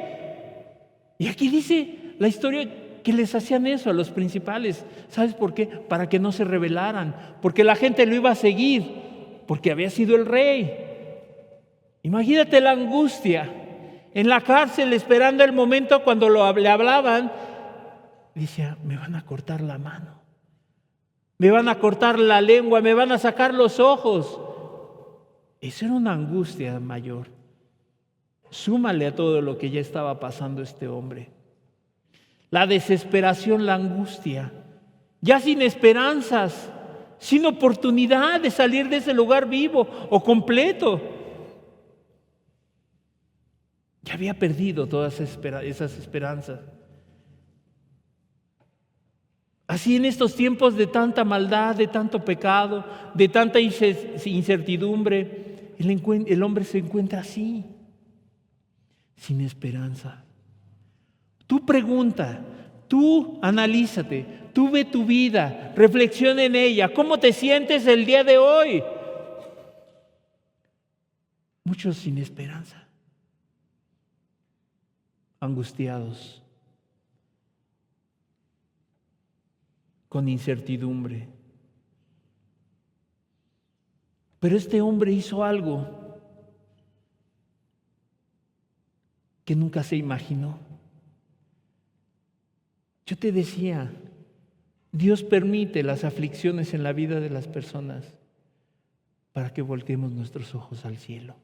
Y aquí dice la historia, que les hacían eso a los principales. ¿Sabes por qué? Para que no se rebelaran, porque la gente lo iba a seguir, porque había sido el rey. Imagínate la angustia en la cárcel esperando el momento cuando le hablaban. Decía, me van a cortar la mano, me van a cortar la lengua, me van a sacar los ojos. Eso era una angustia mayor. Súmale a todo lo que ya estaba pasando este hombre. La desesperación, la angustia, ya sin esperanzas, sin oportunidad de salir de ese lugar vivo o completo. Ya había perdido todas esas esperanzas. Así en estos tiempos de tanta maldad, de tanto pecado, de tanta incertidumbre, el hombre se encuentra así, sin esperanza. Tú pregunta, tú analízate, tú ve tu vida, reflexiona en ella. ¿Cómo te sientes el día de hoy? Muchos sin esperanza, angustiados, con incertidumbre. Pero este hombre hizo algo que nunca se imaginó. Yo te decía, Dios permite las aflicciones en la vida de las personas para que volteemos nuestros ojos al cielo.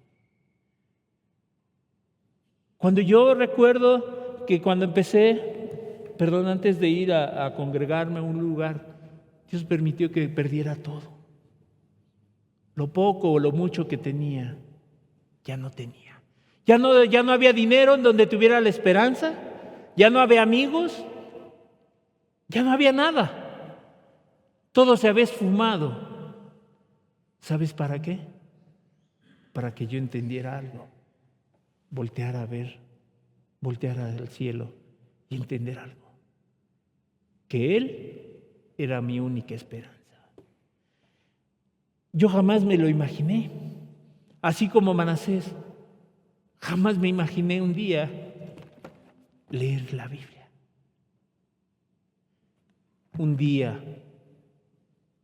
Cuando yo recuerdo que cuando empecé, antes de ir a congregarme a un lugar, Dios permitió que perdiera todo. Lo poco o lo mucho que tenía, ya no tenía. Ya no había dinero en donde tuviera la esperanza, ya no había amigos, ya no había nada. Todo se había esfumado. ¿Sabes para qué? Para que yo entendiera algo. Voltear a ver, voltear al cielo y entender algo. Que Él era mi única esperanza. Yo jamás me lo imaginé. Así como Manasés, jamás me imaginé un día leer la Biblia. Un día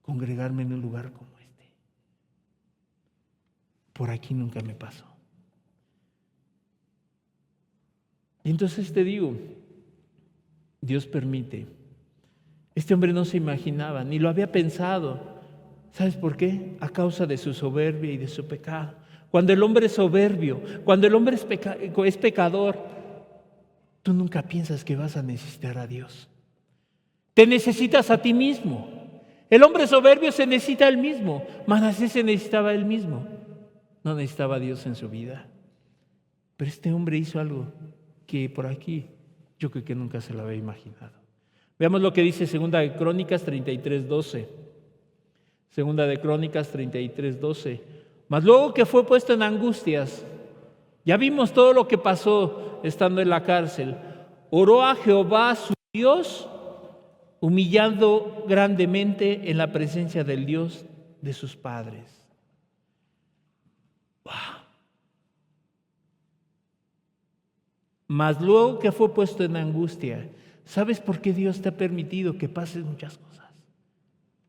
congregarme en un lugar como este. Por aquí nunca me pasó. Y entonces te digo, Dios permite. Este hombre no se imaginaba, ni lo había pensado. ¿Sabes por qué? A causa de su soberbia y de su pecado. Cuando el hombre es soberbio, cuando el hombre es pecador, tú nunca piensas que vas a necesitar a Dios. Te necesitas a ti mismo. El hombre soberbio se necesita a él mismo. Manasés se necesitaba a él mismo. No necesitaba a Dios en su vida. Pero este hombre hizo algo que por aquí yo creo que nunca se lo había imaginado. Veamos lo que dice Segunda de Crónicas 33:12. Segunda de Crónicas 33:12. Mas luego que fue puesto en angustias, ya vimos todo lo que pasó estando en la cárcel, oró a Jehová su Dios, humillando grandemente en la presencia del Dios de sus padres. ¡Wow! Mas luego que fue puesto en angustia, ¿sabes por qué Dios te ha permitido que pases muchas cosas?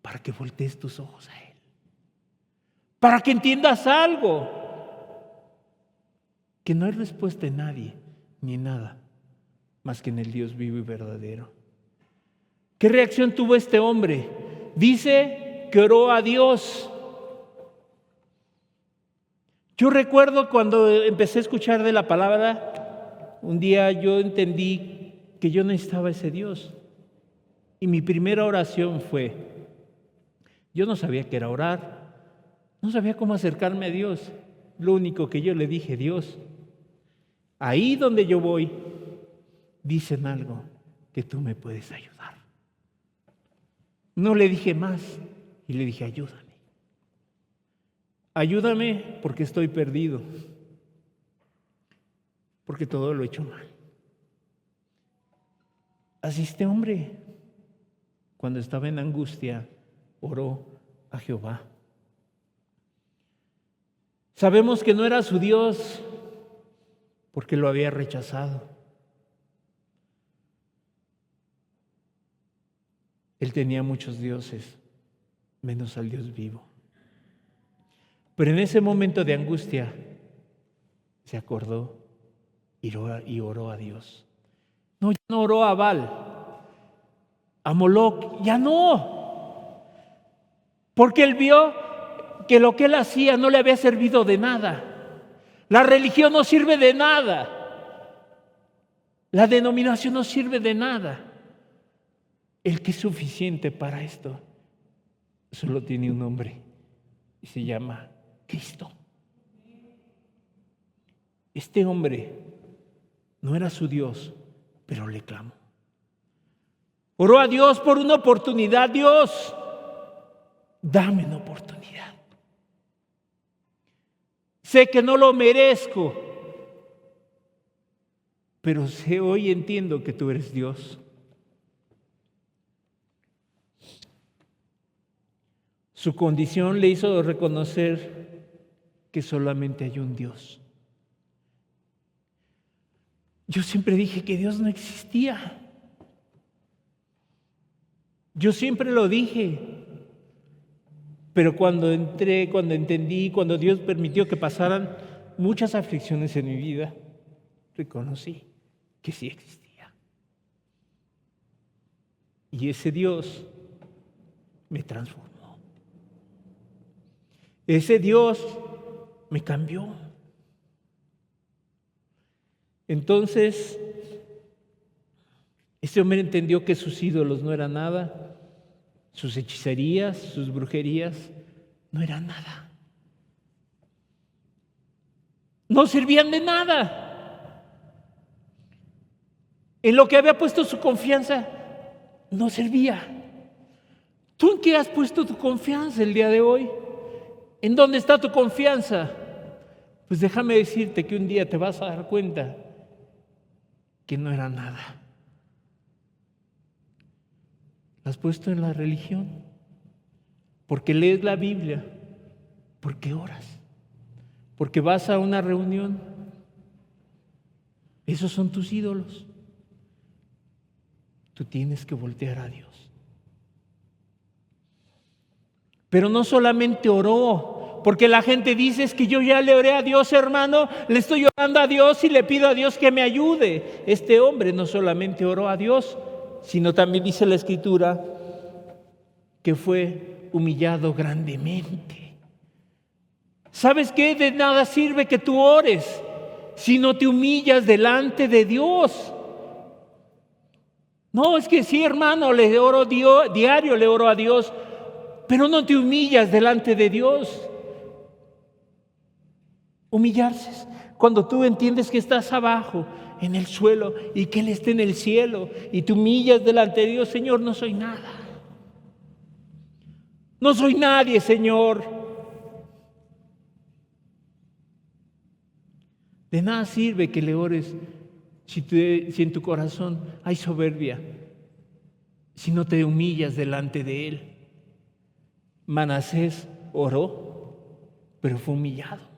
Para que voltees tus ojos a Él. Para que entiendas algo. Que no hay respuesta en nadie, ni en nada, más que en el Dios vivo y verdadero. ¿Qué reacción tuvo este hombre? Dice que oró a Dios. Yo recuerdo cuando empecé a escuchar de la palabra, un día yo entendí que yo necesitaba ese Dios. Y mi primera oración fue, yo no sabía qué era orar, no sabía cómo acercarme a Dios. Lo único que yo le dije, Dios, ahí donde yo voy, dicen algo que tú me puedes ayudar. No le dije más y le dije, ayúdame. Ayúdame porque estoy perdido, porque todo lo he hecho mal. Así este hombre, cuando estaba en angustia, oró a Jehová. Sabemos que no era su Dios porque lo había rechazado. Él tenía muchos dioses, menos al Dios vivo. Pero en ese momento de angustia se acordó y oró a Dios. No, ya no oró a Baal, a Moloc, ya no. Porque él vio que lo que él hacía no le había servido de nada. La religión no sirve de nada. La denominación no sirve de nada. El que es suficiente para esto solo tiene un nombre y se llama Cristo. Este hombre no era su Dios, pero le clamó. Oró a Dios por una oportunidad. Dios, dame una oportunidad. Sé que no lo merezco, pero hoy entiendo que tú eres Dios. Su condición le hizo reconocer que solamente hay un Dios. Yo siempre dije que Dios no existía. Yo siempre lo dije. Pero cuando entendí, cuando Dios permitió que pasaran muchas aflicciones en mi vida, reconocí que sí existía. Y ese Dios me transformó. Ese Dios me cambió. Entonces, este hombre entendió que sus ídolos no eran nada, sus hechicerías, sus brujerías no eran nada. No servían de nada. En lo que había puesto su confianza, no servía. ¿Tú en qué has puesto tu confianza el día de hoy? ¿En dónde está tu confianza? Pues déjame decirte que un día te vas a dar cuenta que no era nada. ¿La has puesto en la religión? Porque lees la Biblia, porque oras, porque vas a una reunión. Esos son tus ídolos. Tú tienes que voltear a Dios. Pero no solamente oró, porque la gente dice: es que yo ya le oré a Dios, hermano, le estoy orando a Dios y le pido a Dios que me ayude. Este hombre no solamente oró a Dios, sino también dice la Escritura que fue humillado grandemente. ¿Sabes qué? De nada sirve que tú ores si no te humillas delante de Dios. No, es que sí, hermano, le oro diario, le oro a Dios, pero no te humillas delante de Dios. Humillarse es cuando tú entiendes que estás abajo, en el suelo, y que Él está en el cielo, y te humillas delante de Dios. Señor, no soy nada. No soy nadie, Señor. De nada sirve que le ores si en tu corazón hay soberbia, si no te humillas delante de Él. Manasés oró, pero fue humillado.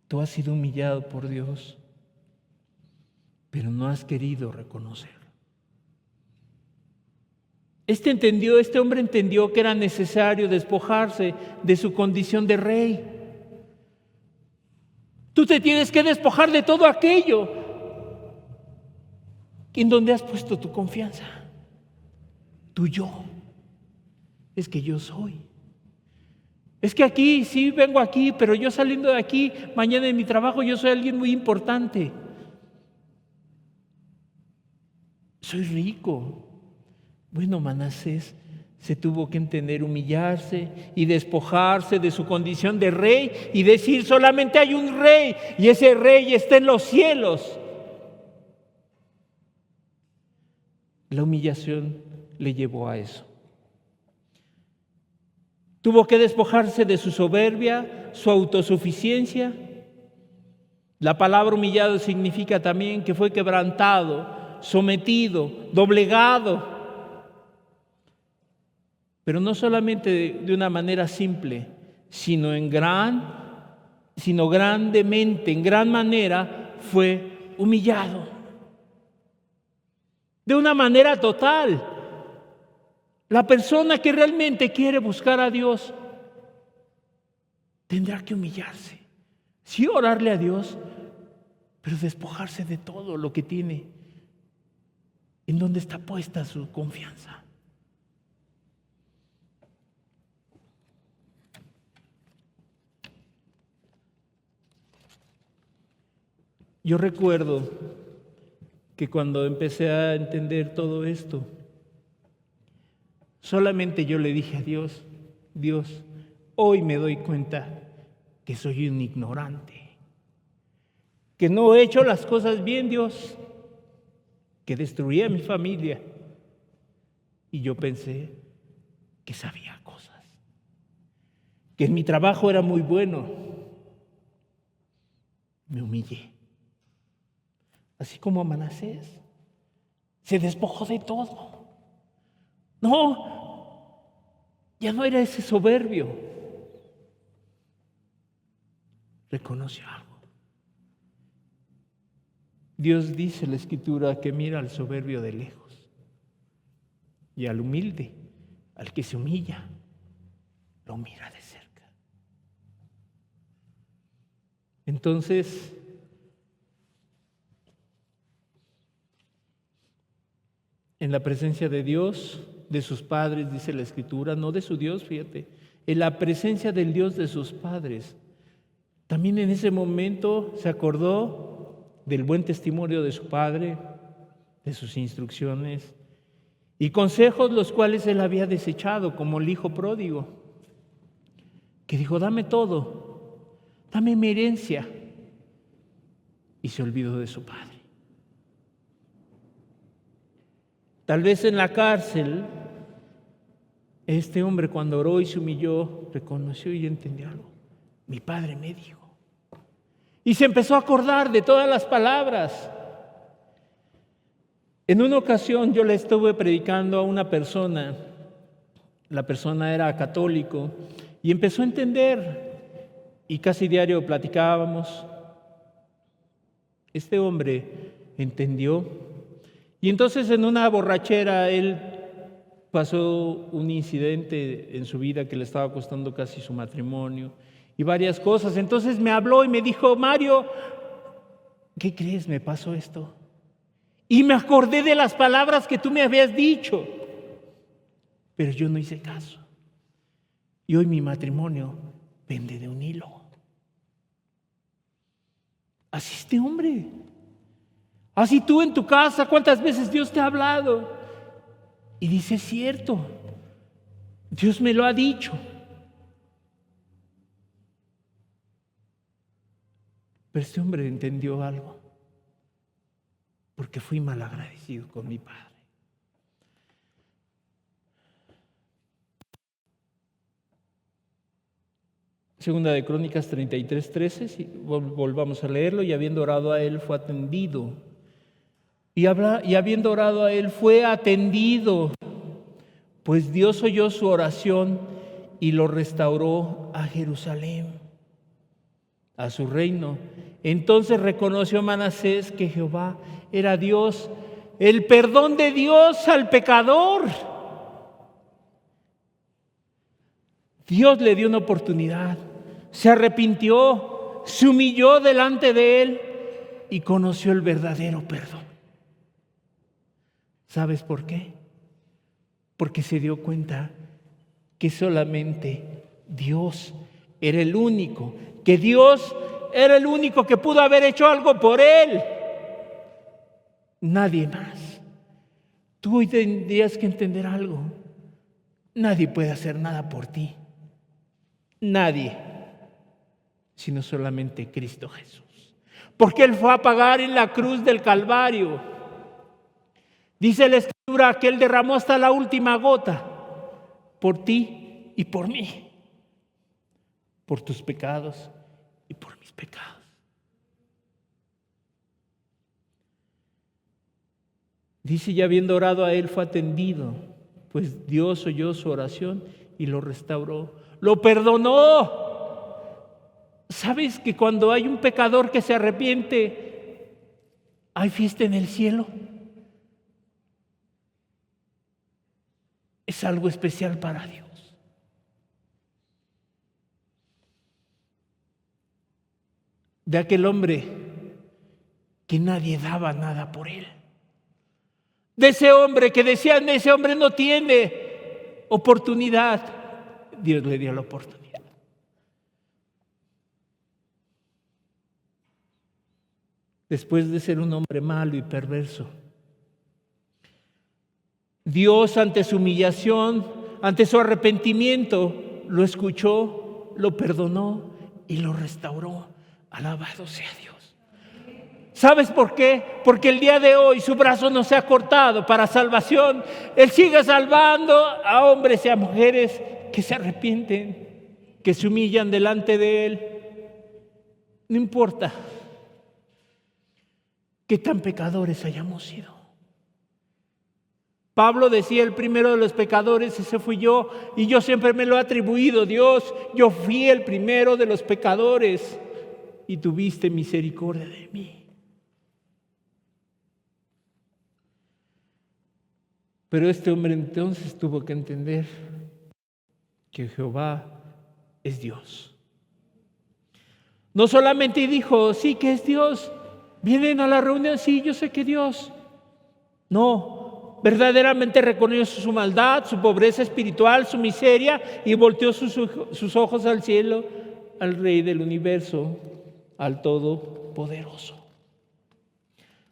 Tú has sido humillado por Dios, pero no has querido reconocerlo. Este hombre entendió que era necesario despojarse de su condición de rey. Tú te tienes que despojar de todo aquello en donde has puesto tu confianza. Tu yo. Es que yo soy. Es que aquí, sí vengo aquí, pero yo saliendo de aquí, mañana en mi trabajo, yo soy alguien muy importante. Soy rico. Bueno, Manasés se tuvo que entender, humillarse y despojarse de su condición de rey y decir: solamente hay un rey y ese rey está en los cielos. La humillación le llevó a eso. Tuvo que despojarse de su soberbia, su autosuficiencia. La palabra humillado significa también que fue quebrantado, sometido, doblegado. Pero no solamente de una manera simple, sino grandemente, en gran manera fue humillado. de una manera total. La persona que realmente quiere buscar a Dios tendrá que humillarse, sí orarle a Dios, pero despojarse de todo lo que tiene, en donde está puesta su confianza. Yo recuerdo que cuando empecé a entender todo esto, solamente yo le dije a Dios, Dios, hoy me doy cuenta que soy un ignorante, que no he hecho las cosas bien, Dios, que destruí a mi familia. Y yo pensé que sabía cosas, que en mi trabajo era muy bueno. Me humillé. Así como Manasés se despojó de todo. No, ya no era ese soberbio. Reconoció algo. Dios dice en la Escritura que mira al soberbio de lejos y al humilde, al que se humilla, lo mira de cerca. Entonces, en la presencia de Dios, de sus padres, dice la Escritura, no de su Dios, fíjate, en la presencia del Dios de sus padres. También en ese momento se acordó del buen testimonio de su padre, de sus instrucciones y consejos los cuales él había desechado, como el hijo pródigo, que dijo, dame todo, dame mi herencia, y se olvidó de su padre. Tal vez en la cárcel, este hombre cuando oró y se humilló, reconoció y entendió algo. Mi padre me dijo. Y se empezó a acordar de todas las palabras. En una ocasión yo le estuve predicando a una persona. La persona era católico y empezó a entender. Y casi diario platicábamos. Este hombre entendió. Y entonces en una borrachera él pasó un incidente en su vida que le estaba costando casi su matrimonio y varias cosas. Entonces me habló y me dijo, Mario, ¿qué crees? Me pasó esto. Y me acordé de las palabras que tú me habías dicho, pero yo no hice caso. Y hoy mi matrimonio pende de un hilo. Así este hombre. Así tú en tu casa, ¿cuántas veces Dios te ha hablado? Y dice, es cierto, Dios me lo ha dicho. Pero este hombre entendió algo, porque fui mal agradecido con mi padre. Segunda de Crónicas 33:13, si volvamos a leerlo, y habiendo orado a él fue atendido. Y habiendo orado a él fue atendido, pues Dios oyó su oración y lo restauró a Jerusalén, a su reino. Entonces reconoció Manasés que Jehová era Dios, el perdón de Dios al pecador. Dios le dio una oportunidad, se arrepintió, se humilló delante de él y conoció el verdadero perdón. ¿Sabes por qué? Porque se dio cuenta que solamente Dios era el único, que Dios era el único que pudo haber hecho algo por él. Nadie más. Tú hoy tendrías que entender algo. Nadie puede hacer nada por ti. Nadie. Sino solamente Cristo Jesús. Porque Él fue a pagar en la cruz del Calvario. Dice la Escritura que Él derramó hasta la última gota por ti y por mí, por tus pecados y por mis pecados. Dice, y habiendo orado a Él fue atendido, pues Dios oyó su oración y lo restauró, lo perdonó. ¿Sabes que cuando hay un pecador que se arrepiente, hay fiesta en el cielo? es algo especial para Dios. De aquel hombre que nadie daba nada por él. De ese hombre que decían, ese hombre no tiene oportunidad. Dios le dio la oportunidad. Después de ser un hombre malo y perverso, Dios, ante su humillación, ante su arrepentimiento, lo escuchó, lo perdonó y lo restauró. Alabado sea Dios. ¿Sabes por qué? Porque el día de hoy su brazo no se ha cortado para salvación. Él sigue salvando a hombres y a mujeres que se arrepienten, que se humillan delante de Él. No importa qué tan pecadores hayamos sido. Pablo decía, el primero de los pecadores, ese fui yo, y yo siempre me lo he atribuido. Dios, yo fui el primero de los pecadores y tuviste misericordia de mí. Pero este hombre entonces tuvo que entender que Jehová es Dios. No solamente dijo, sí que es Dios, vienen a la reunión, sí, yo sé que Dios. No, verdaderamente reconoció su maldad, su pobreza espiritual, su miseria y volteó sus ojos al cielo, al Rey del universo, al Todopoderoso.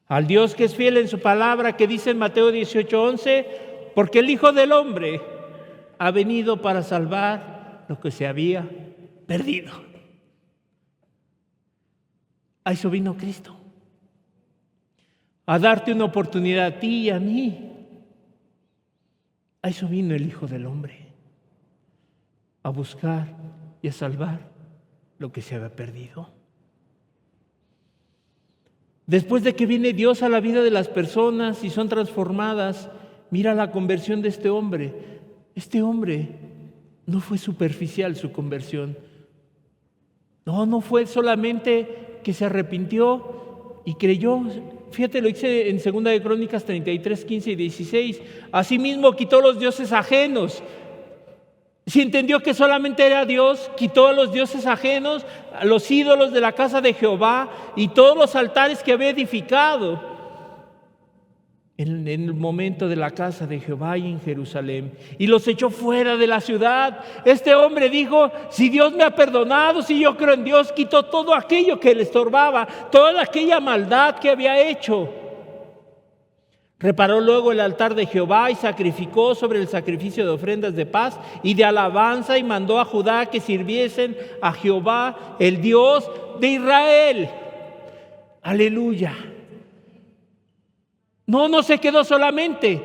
Al Dios que es fiel en su palabra, que dice en Mateo 18:11, porque el Hijo del Hombre ha venido para salvar lo que se había perdido. A eso vino Cristo, a darte una oportunidad a ti y a mí. A eso vino el Hijo del Hombre, a buscar y a salvar lo que se había perdido. Después de que viene Dios a la vida de las personas y son transformadas, mira la conversión de este hombre. Este hombre no fue superficial su conversión. No fue solamente que se arrepintió y creyó. Fíjate, lo dice en 2 de Crónicas 33, 15 y 16. Asimismo quitó los dioses ajenos. Si entendió que solamente era Dios, quitó a los dioses ajenos, a los ídolos de la casa de Jehová y todos los altares que había edificado en el momento de la casa de Jehová y en Jerusalén, y los echó fuera de la ciudad. Este hombre dijo, si Dios me ha perdonado, si yo creo en Dios, quitó todo aquello que le estorbaba, toda aquella maldad que había hecho. Reparó luego el altar de Jehová y sacrificó sobre el sacrificio de ofrendas de paz y de alabanza, y mandó a Judá que sirviesen a Jehová, el Dios de Israel. Aleluya. No se quedó solamente,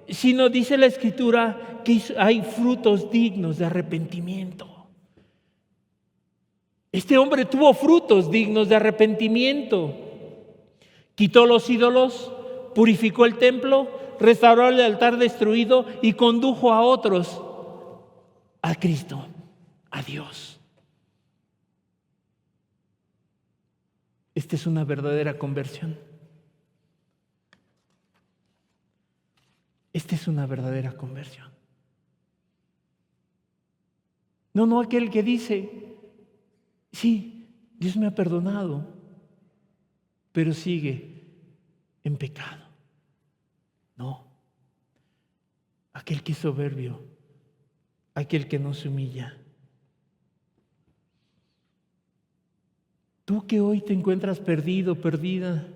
sino dice la Escritura que hay frutos dignos de arrepentimiento. Este hombre tuvo frutos dignos de arrepentimiento. Quitó los ídolos, purificó el templo, restauró el altar destruido y condujo a otros a Cristo, a Dios. Esta es una verdadera conversión. Esta es una verdadera conversión. No aquel que dice, sí, Dios me ha perdonado, pero sigue en pecado. No, aquel que es soberbio, aquel que no se humilla. Tú que hoy te encuentras perdido, perdida,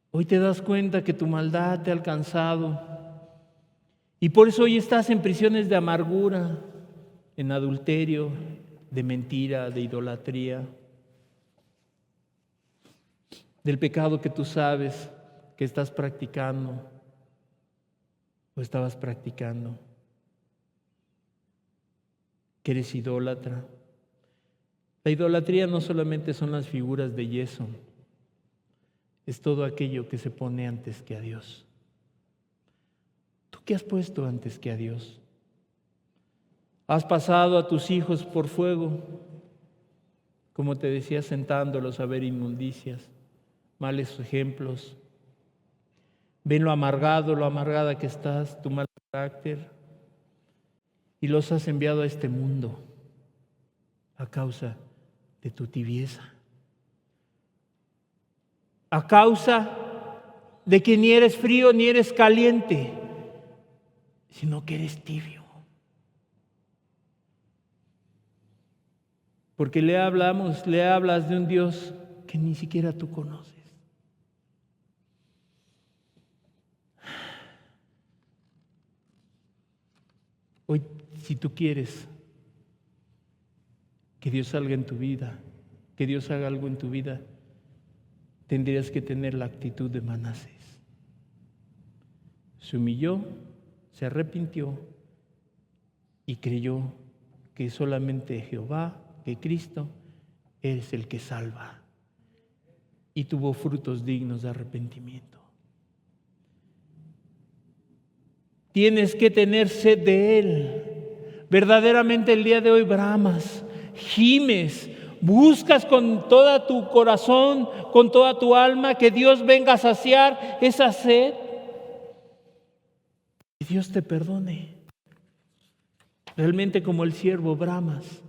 hoy te das cuenta que tu maldad te ha alcanzado y por eso hoy estás en prisiones de amargura, en adulterio, de mentira, de idolatría, del pecado que tú sabes que estás practicando o estabas practicando, que eres idólatra. La idolatría no solamente son las figuras de yeso, es todo aquello que se pone antes que a Dios. ¿Tú qué has puesto antes que a Dios? ¿Has pasado a tus hijos por fuego? Como te decía, sentándolos a ver inmundicias, malos ejemplos. Ven lo amargado, lo amargada que estás, tu mal carácter y los has enviado a este mundo a causa de tu tibieza, a causa de que ni eres frío ni eres caliente, sino que eres tibio. Porque le hablas de un Dios que ni siquiera tú conoces. Hoy, si tú quieres que Dios salga en tu vida, que Dios haga algo en tu vida, tendrías que tener la actitud de Manasés. Se humilló, se arrepintió y creyó que solamente Jehová, que Cristo, es el que salva. Y tuvo frutos dignos de arrepentimiento. Tienes que tener sed de Él. Verdaderamente el día de hoy bramas, gimes, buscas con todo tu corazón, con toda tu alma, que Dios venga a saciar esa sed. Y Dios te perdone. Realmente como el siervo bramas.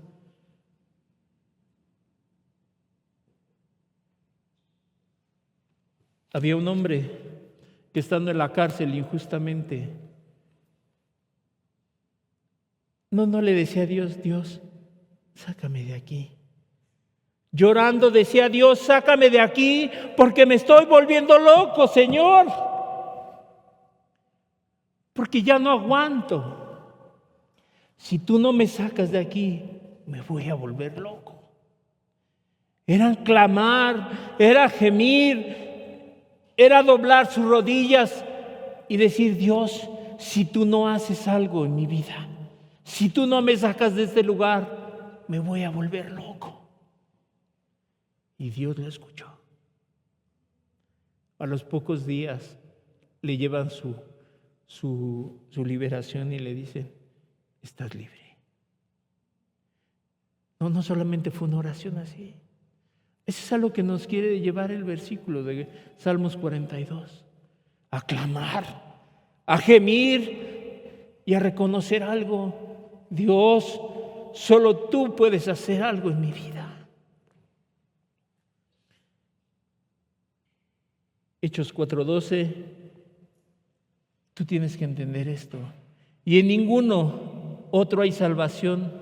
Había un hombre que estando en la cárcel injustamente, no le decía a Dios, Dios, sácame de aquí. Llorando decía, Dios, sácame de aquí porque me estoy volviendo loco, Señor. Porque ya no aguanto. Si tú no me sacas de aquí, me voy a volver loco. Era clamar, era gemir, era doblar sus rodillas y decir, Dios, si tú no haces algo en mi vida, si tú no me sacas de este lugar, me voy a volver loco. Y Dios lo escuchó. A los pocos días le llevan su liberación y le dicen, estás libre. No solamente fue una oración así. Eso es a lo que nos quiere llevar el versículo de Salmos 42. A clamar, a gemir y a reconocer algo. Dios, solo tú puedes hacer algo en mi vida. Hechos 4:12, tú tienes que entender esto. Y en ninguno otro hay salvación,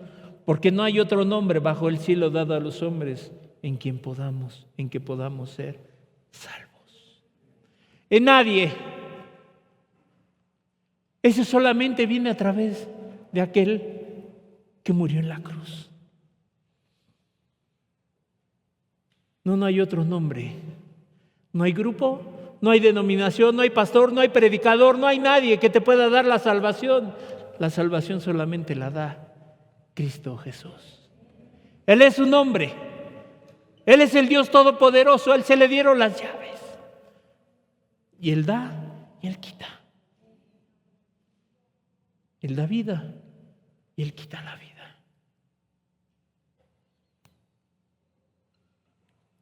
porque no hay otro nombre bajo el cielo dado a los hombres en que podamos ser salvos. En nadie. Eso solamente viene a través de aquel que murió en la cruz. No hay otro nombre. No hay grupo, no hay denominación, no hay pastor, no hay predicador, no hay nadie que te pueda dar la salvación. La salvación solamente la da Cristo Jesús. Él es su nombre. Él es el Dios todopoderoso. A Él se le dieron las llaves. Y Él da y Él quita. Él da vida y Él quita la vida.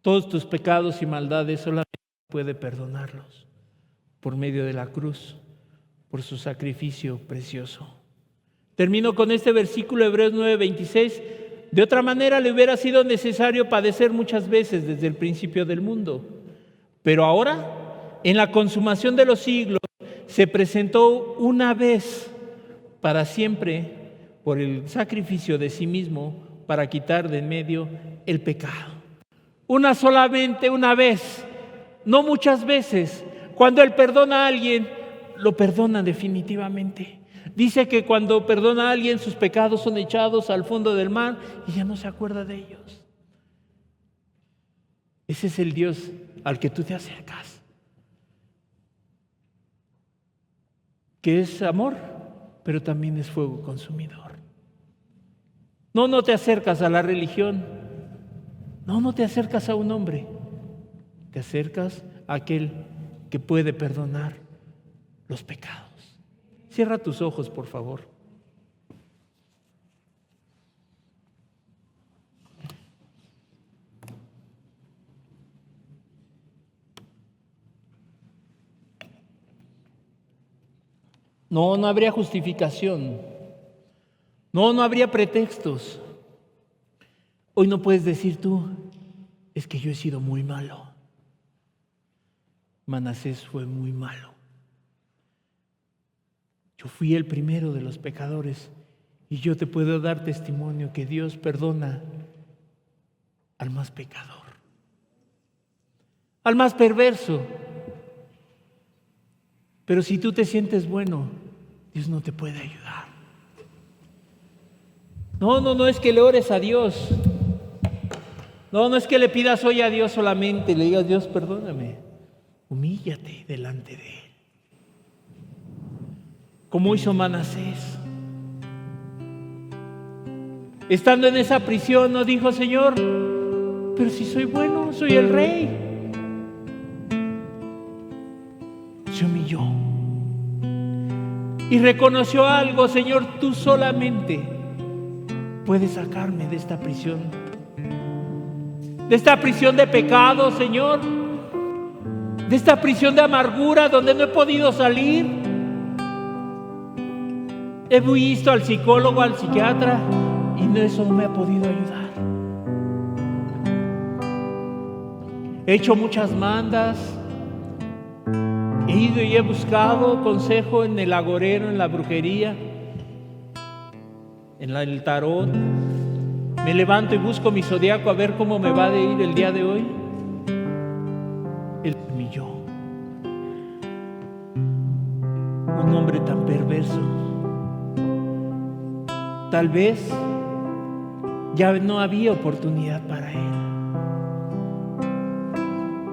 Todos tus pecados y maldades solamente puede perdonarlos por medio de la cruz, por su sacrificio precioso. Termino con este versículo, Hebreos 9:26. De otra manera le hubiera sido necesario padecer muchas veces desde el principio del mundo. Pero ahora, en la consumación de los siglos, se presentó una vez para siempre por el sacrificio de sí mismo para quitar de en medio el pecado. Solamente una vez, no muchas veces. Cuando Él perdona a alguien, lo perdona definitivamente. Dice que cuando perdona a alguien, sus pecados son echados al fondo del mar y ya no se acuerda de ellos. Ese es el Dios al que tú te acercas, que es amor, pero también es fuego consumidor. No te acercas a la religión, no te acercas a un hombre, te acercas a aquel que puede perdonar los pecados. Cierra tus ojos, por favor. No, no habría justificación. No, no habría pretextos. Hoy no puedes decir tú, es que yo he sido muy malo. Manasés fue muy malo. Yo fui el primero de los pecadores y yo te puedo dar testimonio que Dios perdona al más pecador, al más perverso. Pero si tú te sientes bueno, Dios no te puede ayudar. No es que le ores a Dios. No es que le pidas hoy a Dios solamente, le digas, Dios, perdóname. Humíllate delante de Él. Como hizo Manasés. Estando en esa prisión, no dijo, Señor, pero si soy bueno, soy el rey. Se humilló. Y reconoció algo, Señor, tú solamente puedes sacarme de esta prisión. De esta prisión de pecado, Señor. De esta prisión de amargura donde no he podido salir. He visto al psicólogo, al psiquiatra, y eso no me ha podido ayudar. He hecho muchas mandas. He ido y he buscado consejo en el agorero, en la brujería, en el tarot. Me levanto y busco mi zodiaco a ver cómo me va a ir el día de hoy. Él me humilló. Un hombre tan perverso. Tal vez ya no había oportunidad para él.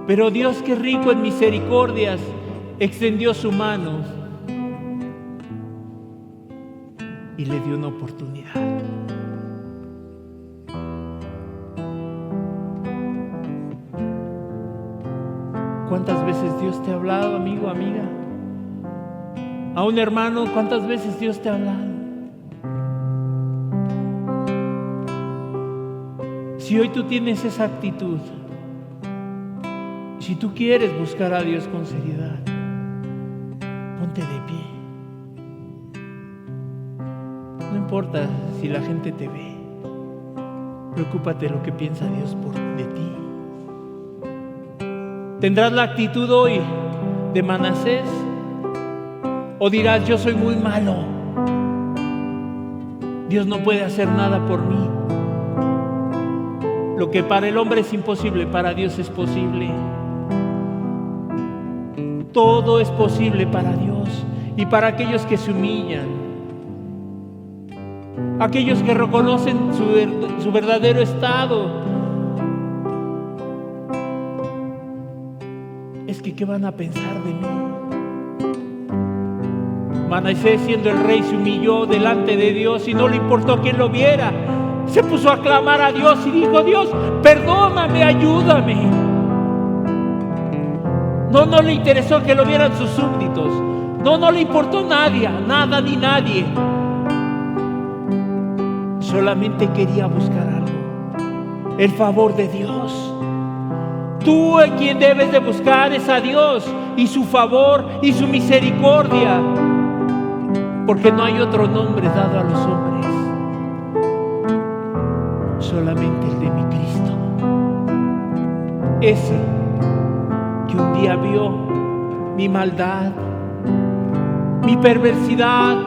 Pero Dios, que rico en misericordias, extendió su mano y le dio una oportunidad. ¿Cuántas veces Dios te ha hablado, amigo, amiga? A un hermano, ¿cuántas veces Dios te ha hablado? Si hoy tú tienes esa actitud, si tú quieres buscar a Dios con seriedad, ponte de pie. No importa si la gente te ve, preocúpate de lo que piensa Dios de ti. ¿Tendrás la actitud hoy de Manasés? ¿O dirás, yo soy muy malo? Dios no puede hacer nada por mí. Lo que para el hombre es imposible, para Dios es posible. Todo es posible para Dios y para aquellos que se humillan, aquellos que reconocen su verdadero estado. Es que ¿qué van a pensar de mí? Manasés, siendo el rey, se humilló delante de Dios y no le importó quién lo viera. Se puso a clamar a Dios y dijo, Dios, perdóname, ayúdame. No le interesó que lo vieran sus súbditos. No le importó nada ni nadie. Solamente quería buscar algo, el favor de Dios. Tú a quien debes de buscar es a Dios y su favor y su misericordia, porque no hay otro nombre dado a los hombres, solamente el de mi Cristo. Ese que un día vio mi maldad, mi perversidad,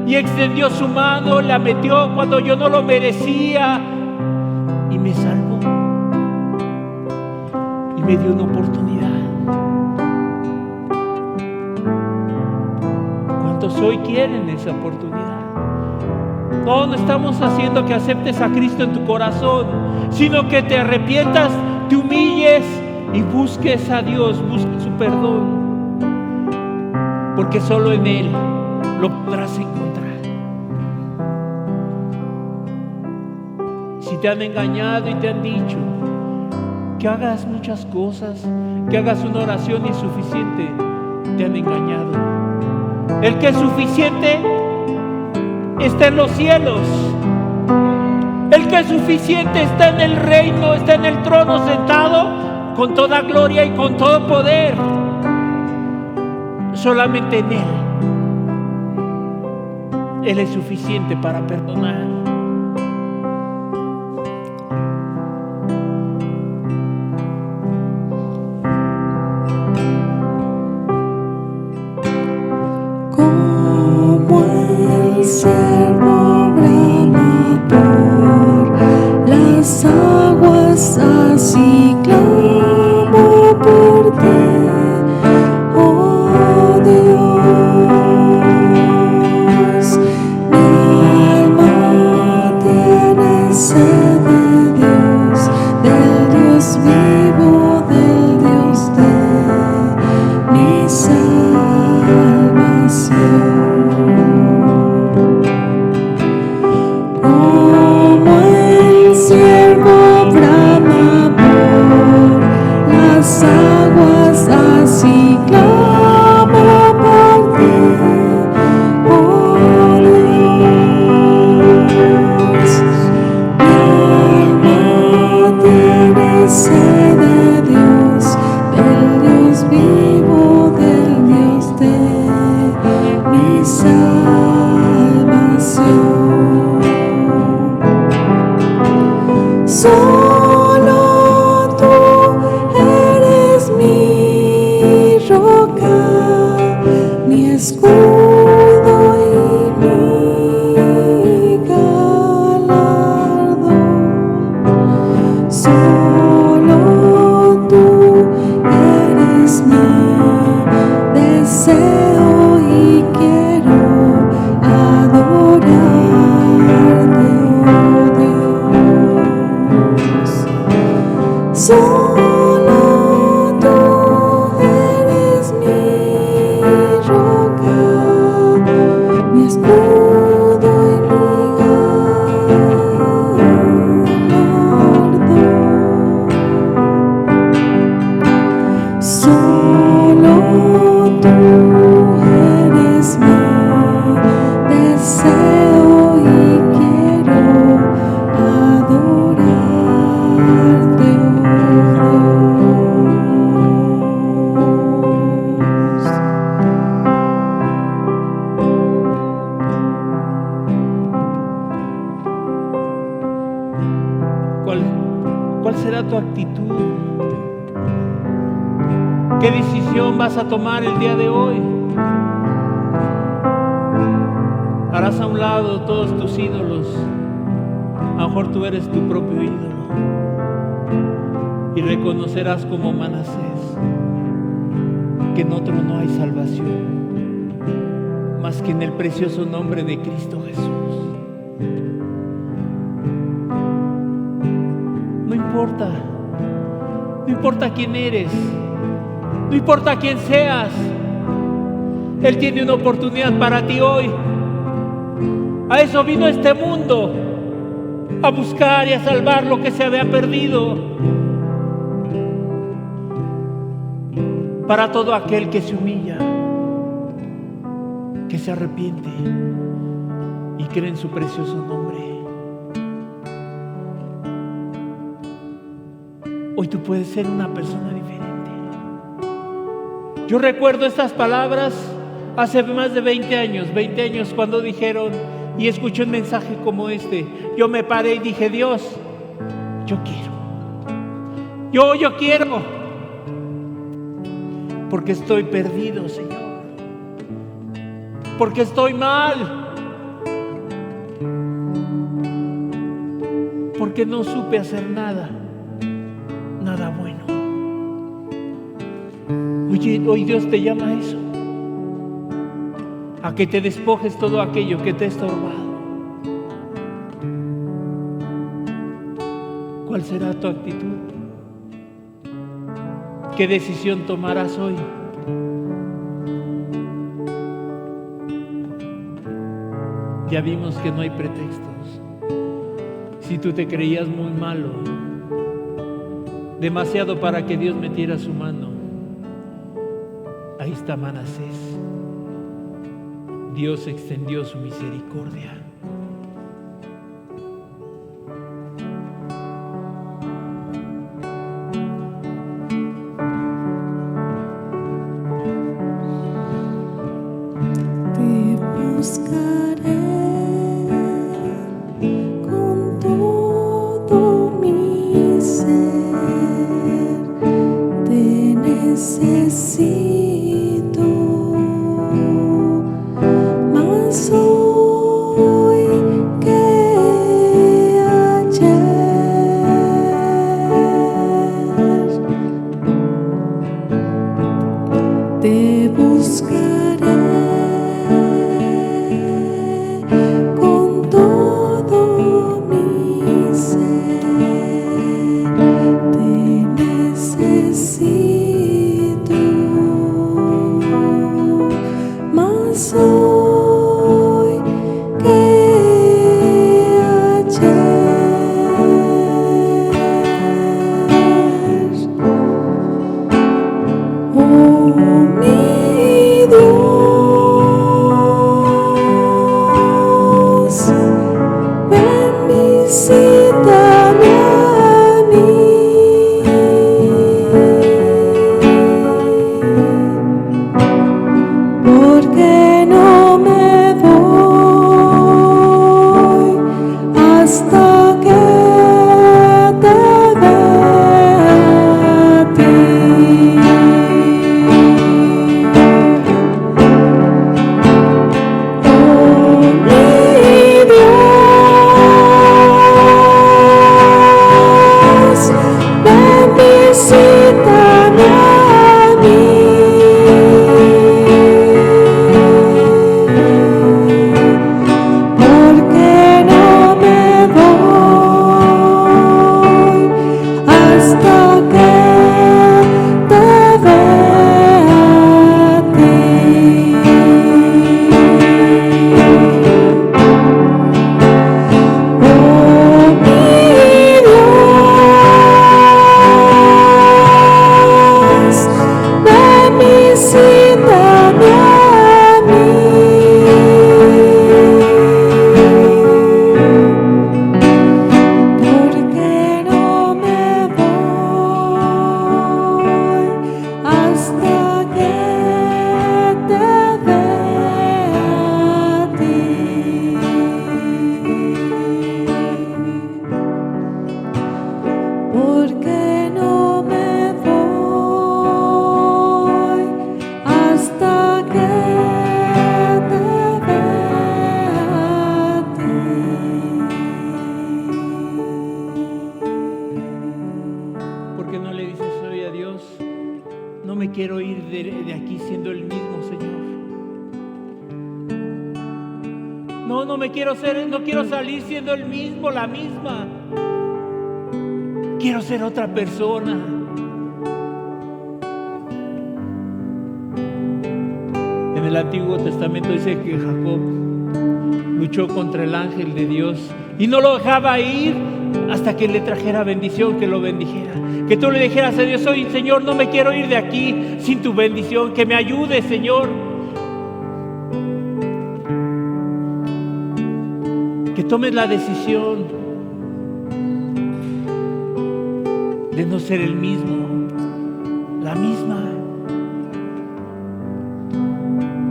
y extendió su mano, la metió cuando yo no lo merecía y me salvó y me dio una oportunidad. ¿Cuántos hoy quieren esa oportunidad? No estamos haciendo que aceptes a Cristo en tu corazón, sino que te arrepientas, te humilles y busques a Dios, busques su perdón, porque solo en Él lo podrás encontrar. Si te han engañado y te han dicho que hagas muchas cosas, que hagas una oración insuficiente, te han engañado. El que es suficiente está en los cielos. El que es suficiente está en el reino, está en el trono sentado con toda gloria y con todo poder. Solamente en Él Él es suficiente para perdonar. Como el siervo brama por las aguas, así clamo por ti, oh Dios. Mi alma tiene sed de Dios, del Dios vivo, del Dios de mi salvación. Como el siervo brama por las aguas, así clamo por ti, oh Dios. Mi alma tiene sed de Dios, del Dios vivo, del Dios de mi salvación. Solo tú eres mi roca, mi escudo y mi galardón. Solo tú eres mi deseo y quiero adorarte, oh Dios. Solo tú eres mi roca, mi escudo y mi galardón. Solo tú eres mi deseo y quiero adorarte, ¿Cuál será tu actitud? ¿Qué decisión vas a tomar el día de hoy? Harás a un lado todos tus ídolos. A lo mejor tú eres tu propio ídolo. Y reconocerás como Manasés que en otro no hay salvación más que en el precioso nombre de Cristo Jesús. No importa quién eres, no importa quién seas, Él tiene una oportunidad para ti hoy. A eso vino este mundo, a buscar y a salvar lo que se había perdido. Para todo aquel que se humilla, que se arrepiente y cree en su precioso nombre. Hoy tú puedes ser una persona diferente. Yo recuerdo estas palabras hace más de 20 años cuando dijeron y escuché un mensaje como este. Yo me paré y dije: Dios, yo quiero. Yo quiero. Porque estoy perdido, Señor. Porque estoy mal. Porque no supe hacer nada bueno. Hoy Dios te llama a eso, a que te despojes todo aquello que te ha estorbado. ¿Cuál será tu actitud? ¿Qué decisión tomarás hoy? Ya vimos que no hay pretextos. Si tú te creías muy malo, demasiado para que Dios metiera su mano, ahí está Manasés. Dios extendió su misericordia. te buscaré. necesito más hoy que ayer. Te buscaré con todo mi ser. Te necesito más hoy que ayer. Oh, mi Dios, ven, visítame a mí, porque no me voy hasta que te vea a ti. Oh, mi Dios, ven, visítame a mí, porque no me voy hasta que te vea a ti. Oh, mi Dios, ven, visítame a mí, porque no me voy hasta que te vea a ti. Porque no me voy hasta que te vea a ti. ¿Por qué no le dices hoy a Dios? No me quiero ir de aquí siendo el mismo, Señor. No quiero salir siendo el mismo, la misma. Quiero ser otra persona. En el Antiguo Testamento dice que Jacob luchó contra el ángel de Dios y no lo dejaba ir hasta que le trajera bendición, que lo bendijera. Que tú le dijeras a Dios hoy: Señor, no me quiero ir de aquí sin tu bendición, que me ayudes, Señor. Que tomes la decisión de no ser el mismo, la misma.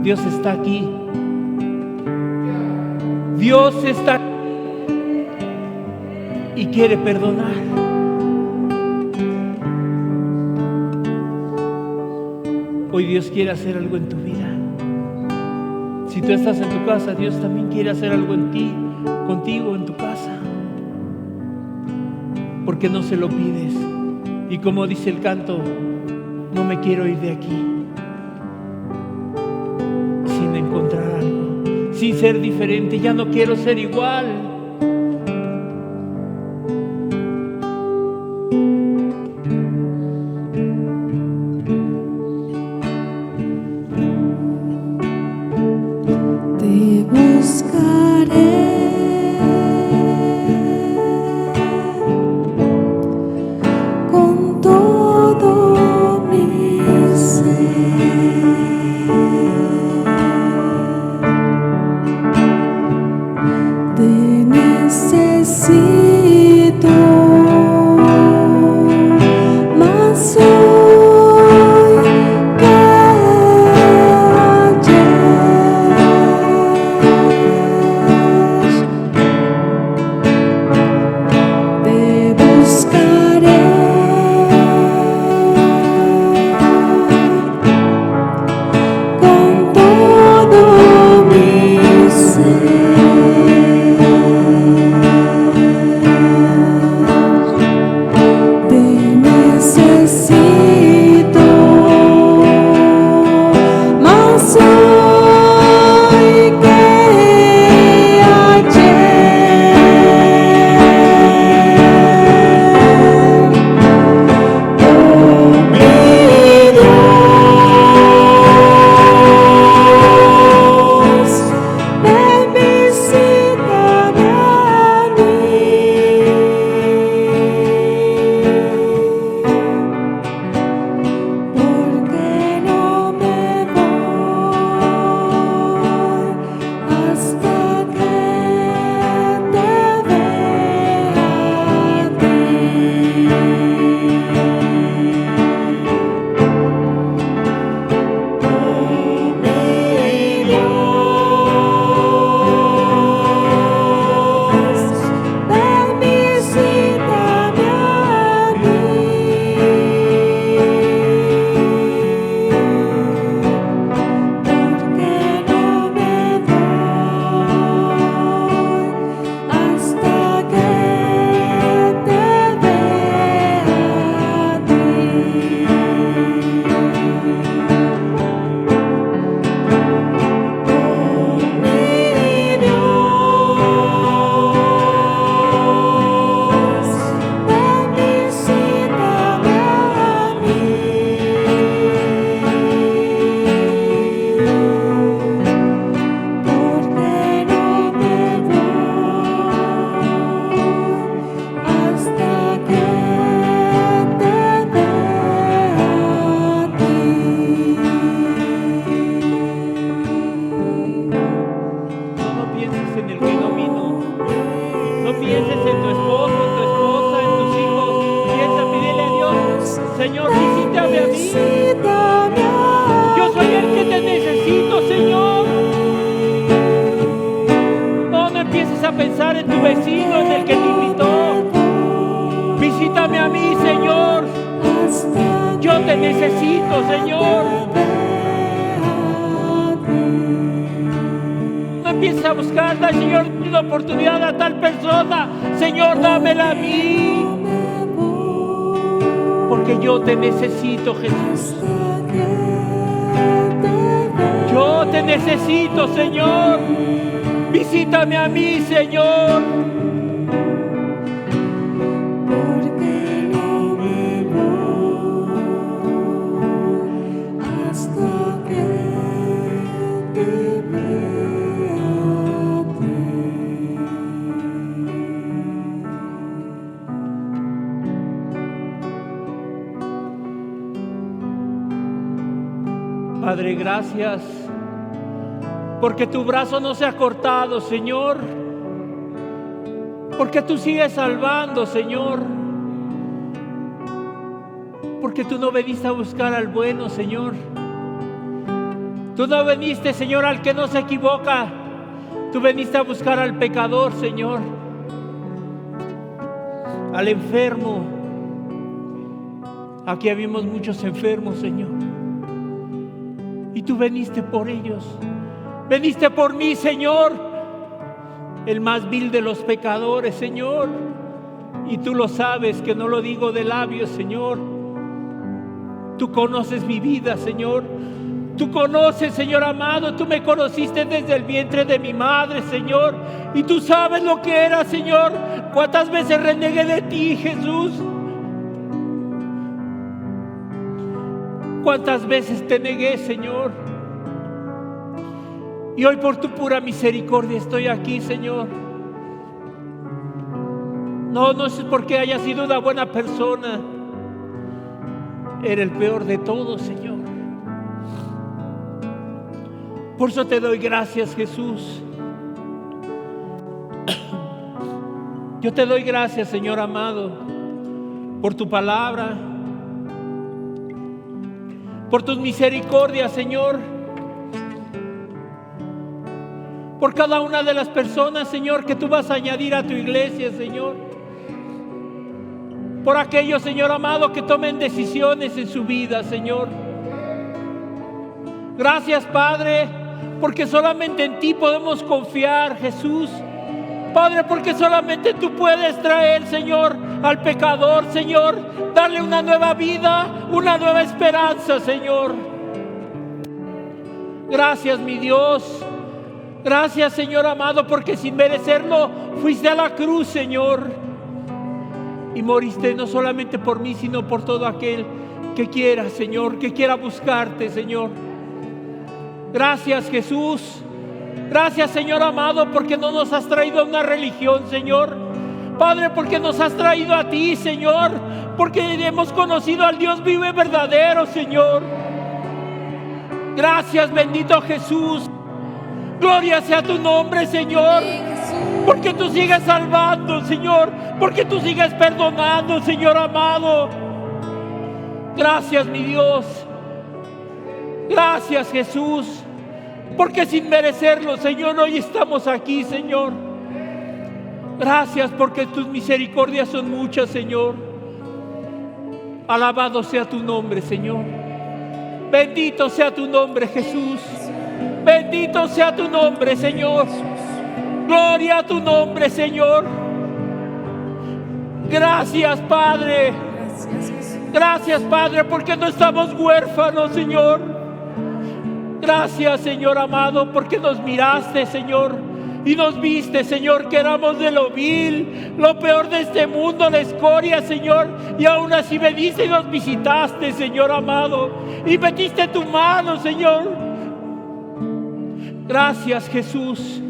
Dios está aquí. Dios está aquí y quiere perdonar. Hoy Dios quiere hacer algo en tu vida. Si tú estás en tu casa, Dios también quiere hacer algo en ti, contigo, en tu casa. ¿Por qué no se lo pides? Y como dice el canto, no me quiero ir de aquí sin encontrar algo, sin ser diferente. Ya no quiero ser igual. Te buscaré con todo mi ser. Te puerta, Señor, una oportunidad a tal persona. Señor, dámela a mí. Porque yo te necesito, Jesús. Yo te necesito, Señor. Visítame a mí, Señor. Porque no me voy hasta que te vea a ti. Padre, gracias. Porque tu brazo no se ha cortado, Señor. Porque tú sigues salvando, Señor. Porque tú no veniste a buscar al bueno, Señor. Tú no veniste, Señor, al que no se equivoca. Tú veniste a buscar al pecador, Señor. Al enfermo. Aquí habíamos muchos enfermos, Señor. Y tú veniste por ellos. Veniste por mí, Señor, el más vil de los pecadores, Señor. Y tú lo sabes, que no lo digo de labios, Señor. Tú conoces mi vida, Señor. Tú conoces, Señor amado. Tú me conociste desde el vientre de mi madre, Señor. Y tú sabes lo que era, Señor. Cuántas veces renegué de ti, Jesús. Cuántas veces te negué, Señor. Y hoy por tu pura misericordia estoy aquí, Señor. No es porque haya sido una buena persona. Era el peor de todos, Señor. Por eso te doy gracias, Jesús. Yo te doy gracias, Señor amado, por tu palabra, por tus misericordias, Señor. Por cada una de las personas, Señor, que tú vas a añadir a tu iglesia, Señor. Por aquellos, Señor amado, que tomen decisiones en su vida, Señor. Gracias, Padre, porque solamente en ti podemos confiar, Jesús. Padre, porque solamente tú puedes traer, Señor, al pecador, Señor, darle una nueva vida, una nueva esperanza, Señor. Gracias, mi Dios. Gracias, Señor amado, porque sin merecerlo fuiste a la cruz, Señor. Y moriste no solamente por mí, sino por todo aquel que quiera, Señor, que quiera buscarte, Señor. Gracias, Jesús. Gracias, Señor amado, porque no nos has traído a una religión, Señor. Padre, porque nos has traído a ti, Señor. Porque hemos conocido al Dios vivo y verdadero, Señor. Gracias, bendito Jesús. Gloria sea tu nombre, Señor. Porque tú sigues salvando, Señor. Porque tú sigues perdonando, Señor amado. Gracias, mi Dios. Gracias, Jesús. Porque sin merecerlo, Señor, hoy estamos aquí, Señor. Gracias porque tus misericordias son muchas, Señor. Alabado sea tu nombre, Señor. Bendito sea tu nombre, Jesús. Bendito sea tu nombre, Señor. Gloria a tu nombre, Señor. Gracias, Padre. Gracias, Padre, porque no estamos huérfanos, Señor. Gracias, Señor amado, porque nos miraste, Señor, y nos viste, Señor, que éramos de lo vil, lo peor de este mundo, la escoria, Señor, y aún así veniste y nos visitaste, Señor amado, y metiste tu mano, Señor. Gracias, Jesús.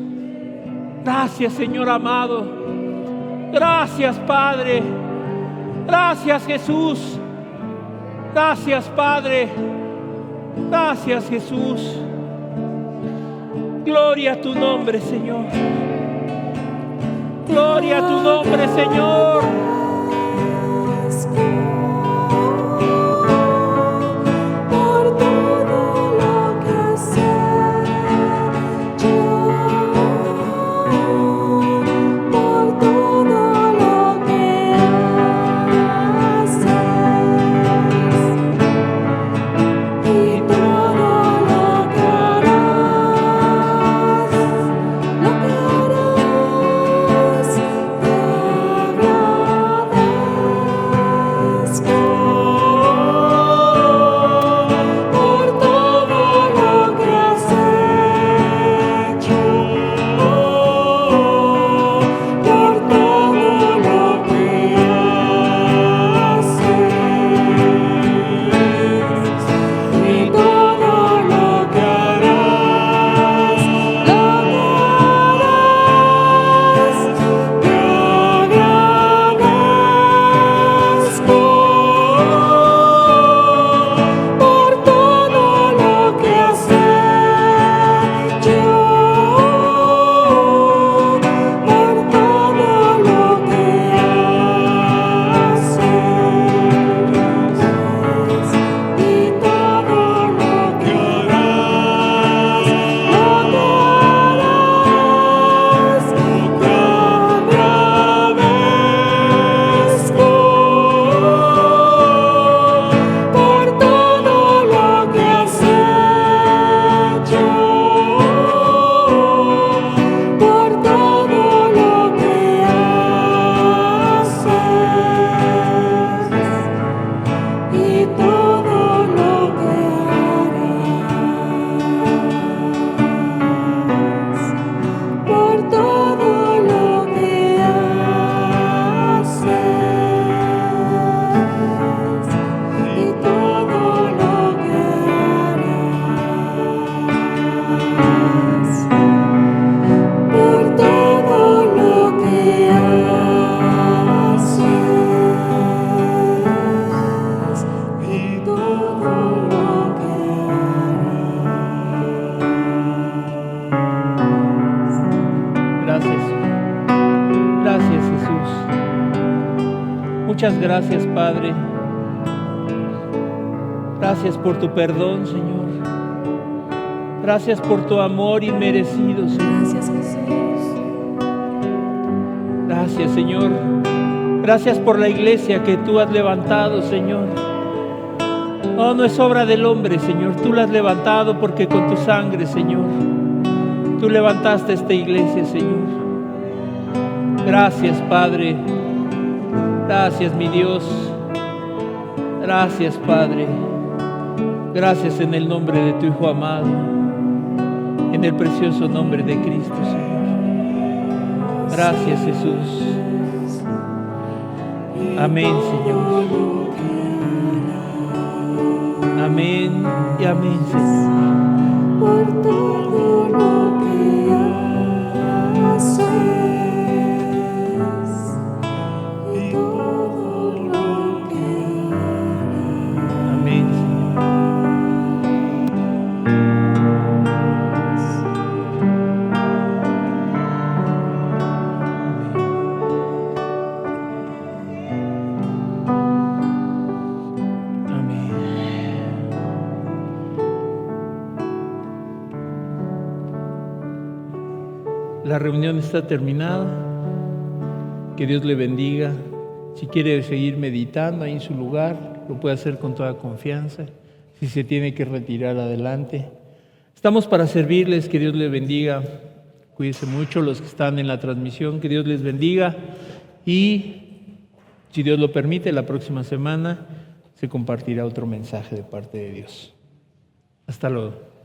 Gracias, Señor amado. Gracias, Padre. Gracias, Jesús. Gracias, Padre. Gracias, Jesús. Gloria a tu nombre, Señor. Gloria a tu nombre, Señor. Por todo lo que has hecho, por todo lo que haces y todo lo que harás, lo que Muchas gracias, Padre. Gracias por tu perdón, Señor. Gracias por tu amor inmerecido, Señor. Gracias, Jesús. Gracias, Señor. Gracias por la iglesia que tú has levantado, Señor. Oh, no es obra del hombre, Señor. Tú la has levantado porque con tu sangre, Señor, tú levantaste esta iglesia, Señor. Gracias, Padre. Gracias, mi Dios. Gracias, Padre. Gracias en el nombre de tu Hijo amado, en el precioso nombre de Cristo, Señor. Gracias, Jesús. Amén, Señor. Amén y amén, Señor. Por todo lo que haces y todo lo que harás. Amén, Señor. La reunión está terminada. Que Dios le bendiga. Si quiere seguir meditando ahí en su lugar, lo puede hacer con toda confianza. Si se tiene que retirar, adelante. Estamos para servirles. Que Dios les bendiga. Cuídense mucho los que están en la transmisión. Que Dios les bendiga. Y si Dios lo permite, la próxima semana se compartirá otro mensaje de parte de Dios. Hasta luego.